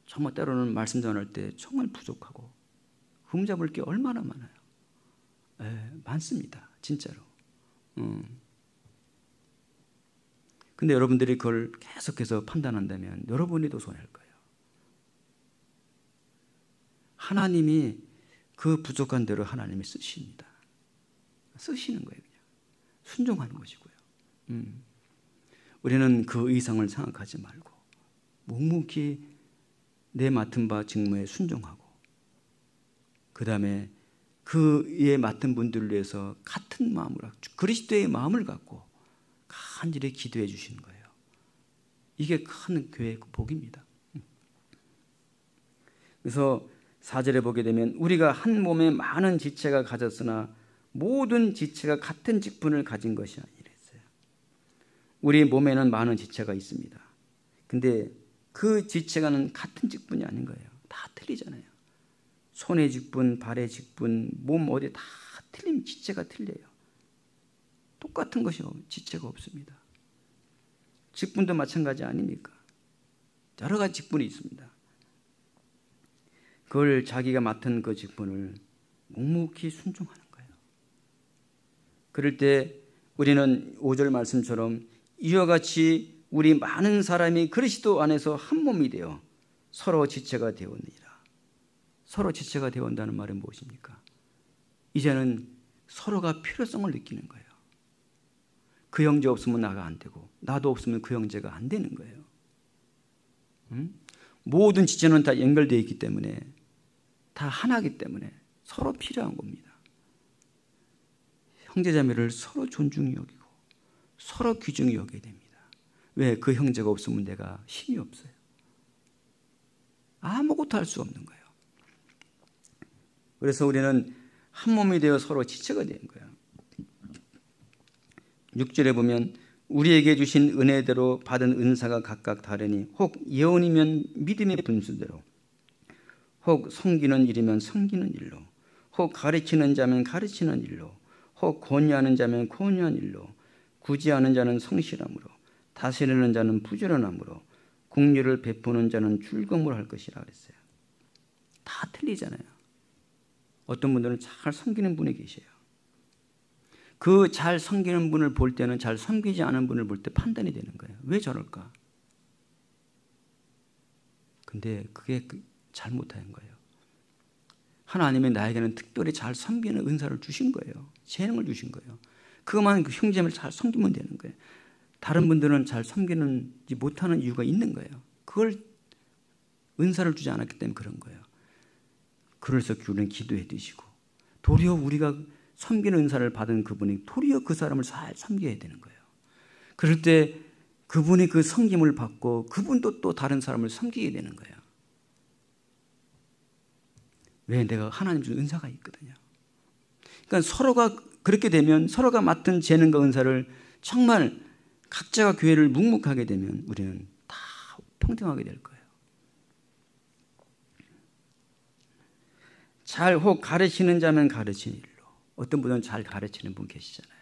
Speaker 1: 정말 때로는 말씀 전할 때 정말 부족하고 흠잡을 게 얼마나 많아요. 많습니다. 진짜로. 근데 여러분들이 그걸 계속해서 판단한다면 여러분이 더 손해할 거예요. 하나님이 그 부족한 대로 하나님이 쓰십니다. 쓰시는 거예요. 그냥 순종하는 것이고요. 우리는 그 의상을 생각하지 말고 묵묵히 내 맡은 바 직무에 순종하고, 그 다음에 그에 맡은 분들을 위해서 같은 마음으로 그리스도의 마음을 갖고 간절히 기도해 주시는 거예요. 이게 큰 교회의 복입니다. 그래서 4절에 보게 되면 우리가 한 몸에 많은 지체가 가졌으나 모든 지체가 같은 직분을 가진 것이 아니라 했어요. 우리 몸에는 많은 지체가 있습니다. 근데 그 지체가는 같은 직분이 아닌 거예요. 다 틀리잖아요. 손의 직분, 발의 직분, 몸 어디 다 틀린 지체가 틀려요. 똑같은 것이 지체가 없습니다. 직분도 마찬가지 아닙니까? 여러 가지 직분이 있습니다. 그걸 자기가 맡은 그 직분을 묵묵히 순종하는 거예요. 그럴 때 우리는 5절 말씀처럼 이와 같이 우리 많은 사람이 그리스도 안에서 한 몸이 되어 서로 지체가 되었느니라. 서로 지체가 되어온다는 말은 무엇입니까? 이제는 서로가 필요성을 느끼는 거예요. 그 형제 없으면 나가 안 되고 나도 없으면 그 형제가 안 되는 거예요. 모든 지체는 다 연결되어 있기 때문에, 다 하나이기 때문에 서로 필요한 겁니다. 형제자매를 서로 존중히 여기고 서로 귀중히 여겨야 됩니다. 왜? 그 형제가 없으면 내가 힘이 없어요. 아무것도 할 수 없는 거예요. 그래서 우리는 한 몸이 되어 서로 지체가 되는 거예요. 6절에 보면 우리에게 주신 은혜대로 받은 은사가 각각 다르니 혹 예언이면 믿음의 분수대로, 혹 섬기는 일이면 섬기는 일로, 혹 가르치는 자면 가르치는 일로, 혹 권유하는 자면 권유한 일로, 구제하는 자는 성실함으로, 다스리는 자는 부지런함으로, 긍휼을 베푸는 자는 즐거움으로 할 것이라 그랬어요. 다 틀리잖아요. 어떤 분들은 잘 섬기는 분이 계셔요. 그 잘 섬기는 분을 볼 때는 잘 섬기지 않은 분을 볼 때 판단이 되는 거예요. 왜 저럴까? 근데 그게 잘못한 거예요. 하나님이 나에게는 특별히 잘 섬기는 은사를 주신 거예요. 재능을 주신 거예요. 그것만 그 형제를 잘 섬기면 되는 거예요. 다른 분들은 잘 섬기는지 못하는 이유가 있는 거예요. 그걸 은사를 주지 않았기 때문에 그런 거예요. 그래서 우리는 기도해 드시고, 도리어 우리가 섬기는 은사를 받은 그분이 도리어 그 사람을 잘 섬겨야 되는 거예요. 그럴 때 그분이 그 섬김을 받고 그분도 또 다른 사람을 섬기게 되는 거예요. 왜? 내가 하나님 준 은사가 있거든요. 그러니까 서로가 그렇게 되면, 서로가 맡은 재능과 은사를 정말 각자가 교회를 묵묵하게 되면 우리는 다 평등하게 될 거예요. 잘 혹 가르치는 자면 가르치는 일로. 어떤 분은 잘 가르치는 분 계시잖아요.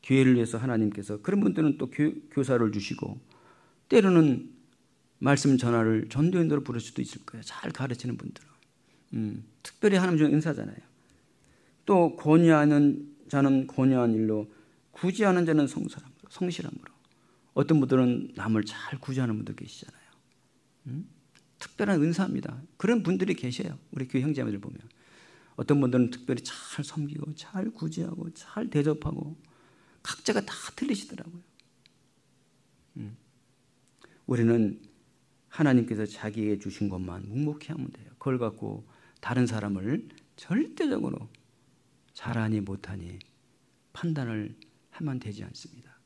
Speaker 1: 교회를 위해서 하나님께서 그런 분들은 또 교사를 주시고, 때로는 말씀 전하를 전도인으로 부를 수도 있을 거예요. 잘 가르치는 분들은. 특별히 하나님 준 은사잖아요. 또 권유하는 자는 권유한 일로, 구제하는 자는 성실함으로. 어떤 분들은 남을 잘 구제하는 분들 계시잖아요. 특별한 은사입니다. 그런 분들이 계셔요. 우리 교회 형제들 보면. 어떤 분들은 특별히 잘 섬기고 잘 구제하고 잘 대접하고, 각자가 다 틀리시더라고요. 우리는 하나님께서 자기에게 주신 것만 묵묵히 하면 돼요. 그걸 갖고 다른 사람을 절대적으로 잘하니 못하니 판단을 하면 되지 않습니다.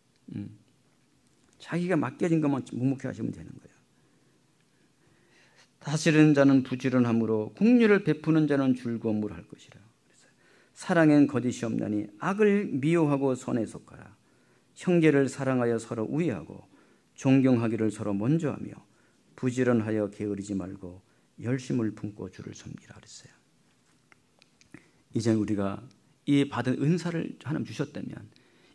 Speaker 1: 자기가 맡겨진 것만 묵묵히 하시면 되는 거예요. 다스리는 자는 부지런함으로, 긍휼을 베푸는 자는 즐거움으로 할 것이라. 사랑엔 거짓이 없나니 악을 미워하고 선에 속하라. 형제를 사랑하여 서로 우애하고 존경하기를 서로 먼저 하며 부지런하여 게으르지 말고 열심을 품고 주를 섬기라 그랬어요. 이제 우리가 이 받은 은사를 하나님 주셨다면,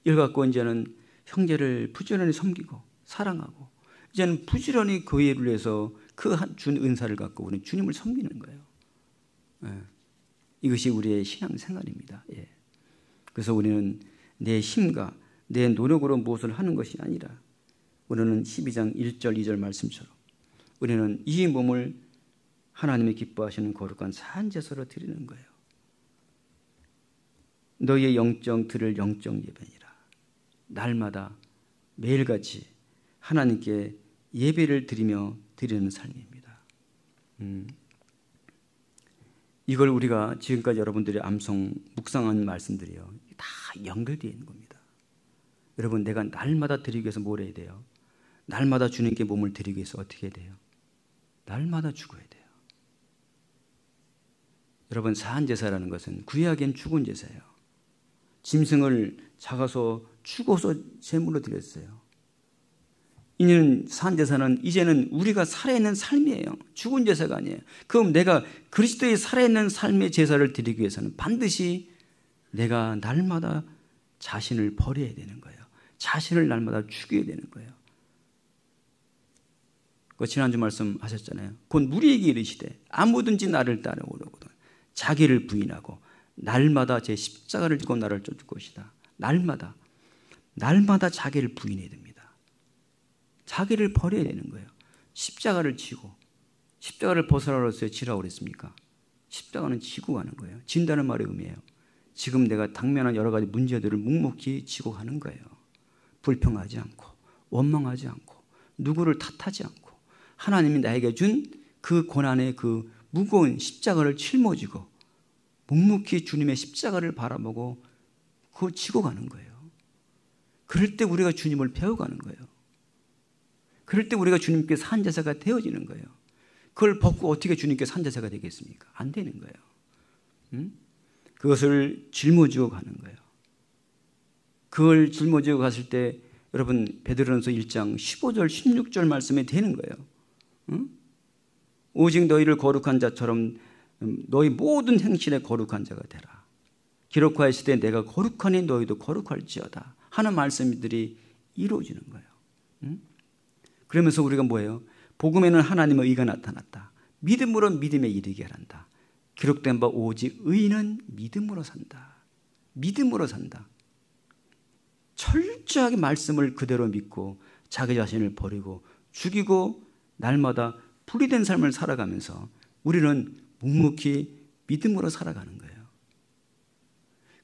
Speaker 1: 이걸 갖고 이제는 형제를 부지런히 섬기고 사랑하고, 이제는 부지런히 교회를 위해서 그 준 은사를 갖고 우리는 주님을 섬기는 거예요. 예. 이것이 우리의 신앙생활입니다. 예. 그래서 우리는 내 힘과 내 노력으로 무엇을 하는 것이 아니라, 우리는 12장 1절 2절 말씀처럼 우리는 이 몸을 하나님이 기뻐하시는 거룩한 산제사로 드리는 거예요. 너희의 영적 드릴 영적 예배니라. 날마다 매일같이 하나님께 예배를 드리며 드리는 삶입니다. 이걸 우리가 지금까지 여러분들이 암송 묵상한 말씀들이요, 다 연결되어 있는 겁니다. 여러분, 내가 날마다 드리기 위해서 뭘 해야 돼요? 날마다 주님께 몸을 드리기 위해서 어떻게 해야 돼요? 날마다 죽어야 돼요. 여러분, 사한제사라는 것은 구약엔 죽은 제사예요. 짐승을 잡아서 죽어서 제물로 드렸어요. 이는 사한제사는 이제는 우리가 살아있는 삶이에요. 죽은 제사가 아니에요. 그럼 내가 그리스도의 살아있는 삶의 제사를 드리기 위해서는 반드시 내가 날마다 자신을 버려야 되는 거예요. 자신을 날마다 죽여야 되는 거예요. 그 지난주 말씀하셨잖아요. 곧 무리에게 이르시되 아무든지 나를 따라오려거든 자기를 부인하고 날마다 제 십자가를 지고 나를 쫓을 것이다. 날마다 자기를 부인해야 됩니다. 자기를 버려야 되는 거예요. 십자가를 지고, 십자가를 벗어나라고 했어요? 지라고 그랬습니까? 십자가는 지고 가는 거예요. 진다는 말의 의미예요. 지금 내가 당면한 여러 가지 문제들을 묵묵히 지고 가는 거예요. 불평하지 않고, 원망하지 않고, 누구를 탓하지 않고, 하나님이 나에게 준 그 고난의 그 무거운 십자가를 짊어지고 묵묵히 주님의 십자가를 바라보고 그걸 지고 가는 거예요. 그럴 때 우리가 주님을 배워가는 거예요. 그럴 때 우리가 주님께 산제사가 되어지는 거예요. 그걸 벗고 어떻게 주님께 산제사가 되겠습니까? 안 되는 거예요. 그것을 짊어지고 가는 거예요. 그걸 짊어지고 갔을 때 여러분 베드로전서 1장 15절 16절 말씀에 되는 거예요. 오직 너희를 거룩한 자처럼 너희 모든 행실에 거룩한 자가 되라. 기록하였을 때 내가 거룩하니 너희도 거룩할지어다 하는 말씀들이 이루어지는 거예요. 그러면서 우리가 뭐예요? 복음에는 하나님의 의가 나타났다. 믿음으로 믿음에 이르게 한다. 기록된 바 오직 의인은 믿음으로 산다. 믿음으로 산다. 철저하게 말씀을 그대로 믿고 자기 자신을 버리고 죽이고 날마다 분리된 삶을 살아가면서 우리는 묵묵히 믿음으로 살아가는 거예요.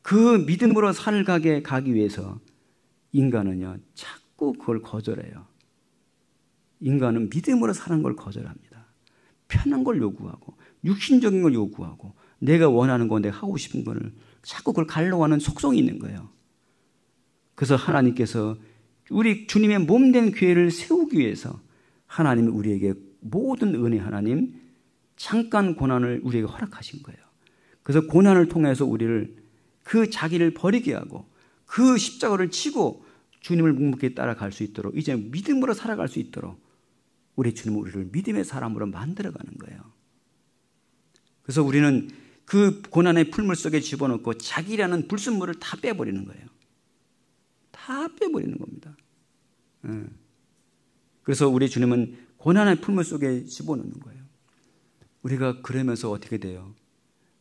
Speaker 1: 그 믿음으로 살아가게 가기 위해서 인간은요 자꾸 그걸 거절해요. 인간은 믿음으로 사는 걸 거절합니다. 편한 걸 요구하고 육신적인 걸 요구하고 내가 원하는 거, 내가 하고 싶은 거를 자꾸 그걸 가려고 속성이 있는 거예요. 그래서 하나님께서 우리 주님의 몸된 교회를 세우기 위해서 하나님이 우리에게 모든 은혜 하나님 잠깐 고난을 우리에게 허락하신 거예요. 그래서 고난을 통해서 우리를 그 자기를 버리게 하고 그 십자가를 지고 주님을 묵묵히 따라갈 수 있도록 이제 믿음으로 살아갈 수 있도록 우리 주님은 우리를 믿음의 사람으로 만들어가는 거예요. 그래서 우리는 그 고난의 풀물 속에 집어넣고 자기라는 불순물을 다 빼버리는 거예요. 다 빼버리는 겁니다. 그래서 우리 주님은 고난의 풀물 속에 집어넣는 거예요. 우리가 그러면서 어떻게 돼요?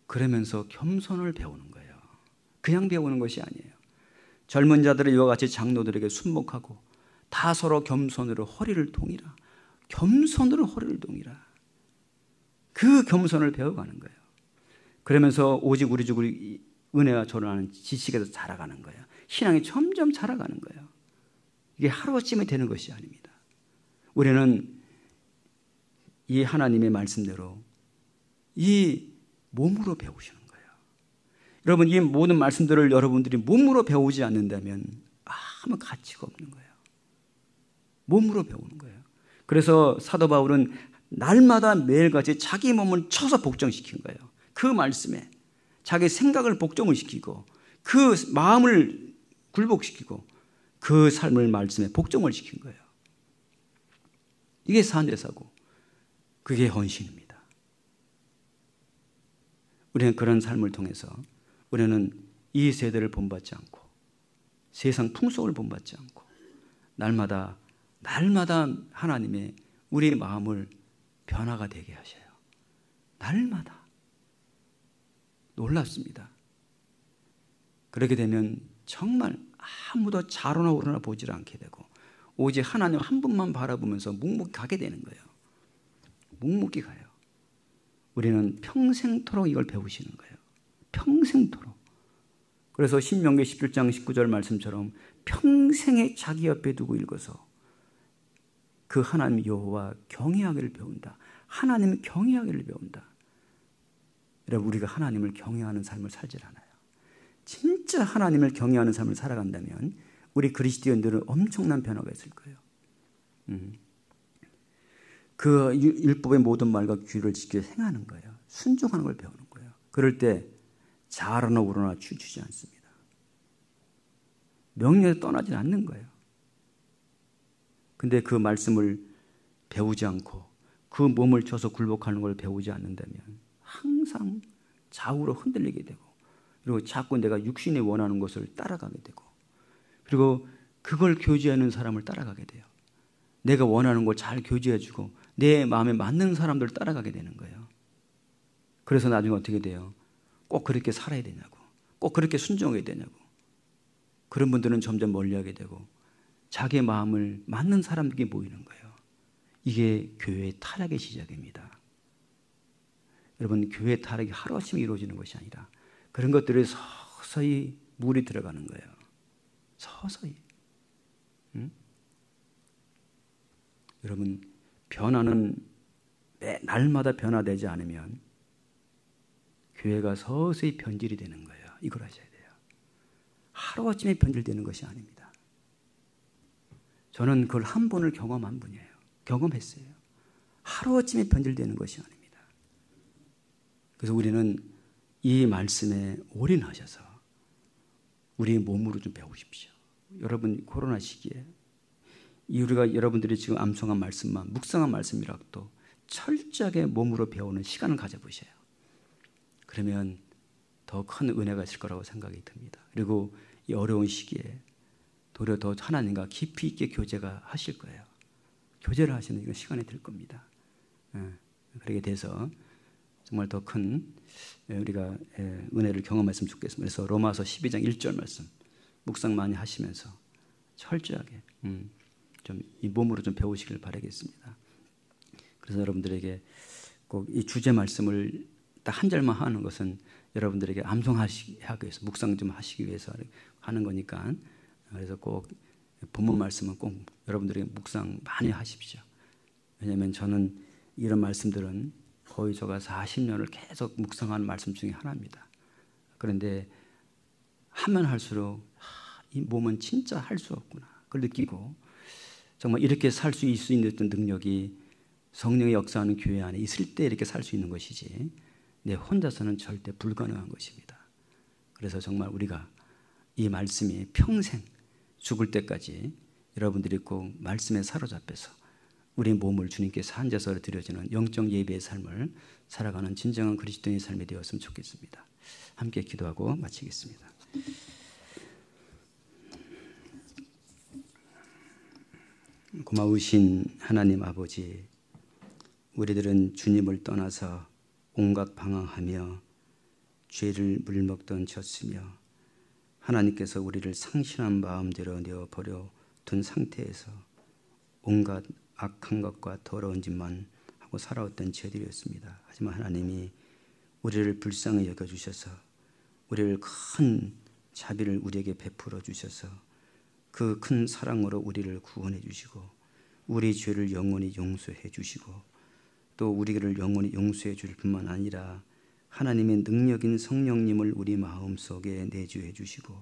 Speaker 1: 그러면서 겸손을 배우는 거예요. 그냥 배우는 것이 아니에요. 젊은 자들은 이와 같이 장로들에게 순목하고 다 서로 겸손으로 허리를 동이라. 겸손으로 허리를 동이라. 그 겸손을 배워가는 거예요. 그러면서 오직 우리 주 은혜와 조론하는 지식에서 자라가는 거예요. 신앙이 점점 자라가는 거예요. 이게 하루아침에 되는 것이 아닙니다. 우리는 이 하나님의 말씀대로 이 몸으로 배우시는 거예요. 여러분 이 모든 말씀들을 여러분들이 몸으로 배우지 않는다면 아무 가치가 없는 거예요. 몸으로 배우는 거예요. 그래서 사도 바울은 날마다 매일같이 자기 몸을 쳐서 복종시킨 거예요. 그 말씀에 자기 생각을 복종을 시키고 그 마음을 굴복시키고 그 삶을 말씀에 복종을 시킨 거예요. 이게 산제사고 그게 헌신입니다. 우리는 그런 삶을 통해서 우리는 이 세대를 본받지 않고 세상 풍속을 본받지 않고 날마다 하나님의 우리의 마음을 변화가 되게 하셔요. 날마다. 놀랍습니다. 그렇게 되면 정말 아무도 좌로나 우로나 보질 않게 되고 오직 하나님 한 분만 바라보면서 묵묵히 가게 되는 거예요. 묵묵히 가요. 우리는 평생토록 이걸 배우시는 거예요. 평생토록. 그래서 신명기 17장 19절 말씀처럼 평생에 자기 옆에 두고 읽어서 그 하나님 여호와 경외하기를 배운다. 하나님을 경외하기를 배운다. 여러분, 우리가 하나님을 경외하는 삶을 살질 않아요. 진짜 하나님을 경외하는 삶을 살아간다면 우리 그리스도인들은 엄청난 변화가 있을 거예요. 그 율법의 모든 말과 규를 지켜 행하는 거예요. 순종하는 걸 배우는 거예요. 그럴 때 잘하나 우러나 추추지 않습니다. 명령에 떠나지 않는 거예요. 근데 그 말씀을 배우지 않고 그 몸을 쳐서 굴복하는 걸 배우지 않는다면 항상 좌우로 흔들리게 되고, 그리고 자꾸 내가 육신이 원하는 것을 따라가게 되고, 그리고 그걸 교제하는 사람을 따라가게 돼요. 내가 원하는 걸 잘 교제해주고 내 마음에 맞는 사람들 따라가게 되는 거예요. 그래서 나중에 어떻게 돼요? 꼭 그렇게 살아야 되냐고, 꼭 그렇게 순종해야 되냐고. 그런 분들은 점점 멀리하게 되고 자기의 마음을 맞는 사람들에게 모이는 거예요. 이게 교회의 타락의 시작입니다. 여러분, 교회 타락이 하루아침에 이루어지는 것이 아니라 그런 것들이 서서히 물이 들어가는 거예요. 서서히. 여러분, 변화는 날마다 변화되지 않으면 교회가 서서히 변질이 되는 거예요. 이걸 아셔야 돼요. 하루아침에 변질되는 것이 아닙니다. 저는 그걸 한 번을 경험한 분이에요. 경험했어요. 하루아침에 변질되는 것이 아닙니다. 그래서 우리는 이 말씀에 올인하셔서 우리의 몸으로 좀 배우십시오. 여러분, 코로나 시기에 우리가 여러분들이 지금 암송한 말씀만, 묵상한 말씀이라도 철저하게 몸으로 배우는 시간을 가져보세요. 그러면 더 큰 은혜가 있을 거라고 생각이 듭니다. 그리고 이 어려운 시기에 도리어 더 하나님과 깊이 있게 교제가 하실 거예요. 교제를 하시는 이런 시간이 될 겁니다. 그렇게 돼서 정말 더 큰 우리가 은혜를 경험했으면 좋겠습니다. 그래서 로마서 12장 1절 말씀 묵상 많이 하시면서 철저하게 좀 이 몸으로 좀 배우시길 바라겠습니다. 그래서 여러분들에게 꼭 이 주제 말씀을 딱 한 절만 하는 것은 여러분들에게 암송하기 위해서, 묵상 좀 하시기 위해서 하는 거니까, 그래서 꼭 본문 말씀은 꼭 여러분들에게 묵상 많이 하십시오. 왜냐하면 저는 이런 말씀들은 거의 제가 40년을 계속 묵상하는 말씀 중에 하나입니다. 그런데 하면 할수록 이 몸은 진짜 할 수 없구나 그걸 느끼고, 정말 이렇게 살 수 있는 능력이 성령의 역사하는 교회 안에 있을 때 이렇게 살 수 있는 것이지 내 혼자서는 절대 불가능한 것입니다. 그래서 정말 우리가 이 말씀이 평생 죽을 때까지 여러분들이 꼭 말씀에 사로잡혀서 우리 몸을 주님께 한제서로 드려지는 영적 예배의 삶을 살아가는 진정한 그리스도인의 삶이 되었으면 좋겠습니다. 함께 기도하고 마치겠습니다. 고마우신 하나님 아버지, 우리들은 주님을 떠나서 온갖 방황하며 죄를 물먹던 졌으며 하나님께서 우리를 상실한 마음대로 내어버려 둔 상태에서 온갖 악한 것과 더러운 짓만 하고 살아왔던 죄들이었습니다. 하지만 하나님이 우리를 불쌍히 여겨주셔서 우리를 큰 자비를 우리에게 베풀어 주셔서 그 큰 사랑으로 우리를 구원해 주시고 우리 죄를 영원히 용서해 주시고 또 우리를 영원히 용서해 줄 뿐만 아니라 하나님의 능력인 성령님을 우리 마음속에 내주해 주시고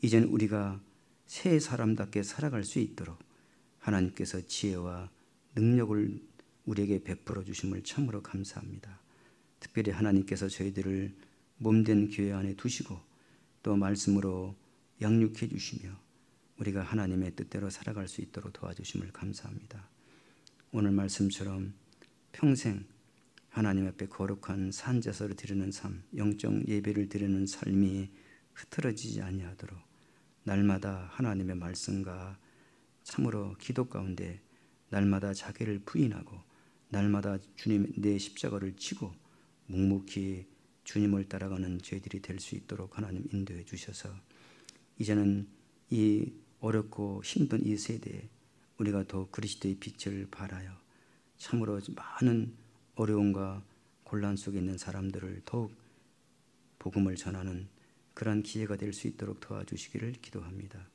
Speaker 1: 이젠 우리가 새 사람답게 살아갈 수 있도록 하나님께서 지혜와 능력을 우리에게 베풀어 주심을 참으로 감사합니다. 특별히 하나님께서 저희들을 몸된 교회 안에 두시고 또 말씀으로 양육해 주시며 우리가 하나님의 뜻대로 살아갈 수 있도록 도와주심을 감사합니다. 오늘 말씀처럼 평생 하나님 앞에 거룩한 산제사를 드리는 삶, 영적 예배를 드리는 삶이 흐트러지지 아니하도록 날마다 하나님의 말씀과 참으로 기도 가운데 날마다 자기를 부인하고 날마다 주님 내 십자가를 지고 묵묵히 주님을 따라가는 저희들이 될 수 있도록 하나님 인도해 주셔서 이제는 이 어렵고 힘든 이 세대에 우리가 더 그리스도의 빛을 발하여 참으로 많은 어려움과 혼란 속에 있는 사람들을 더욱 복음을 전하는 그러한 기회가 될 수 있도록 도와주시기를 기도합니다.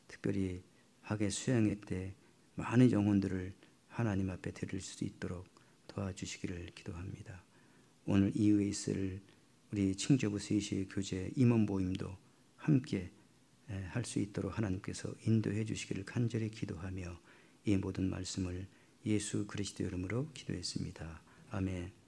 Speaker 1: 특별히 학예 수양회 때 많은 영혼들을 하나님 앞에 드릴 수 있도록 도와주시기를 기도합니다. 오늘 이후에 있을 우리 칭조부 세시 교제 임원 모임도 함께 할 수 있도록 하나님께서 인도해 주시기를 간절히 기도하며 이 모든 말씀을 예수 그리스도 이름으로 기도했습니다. 아멘.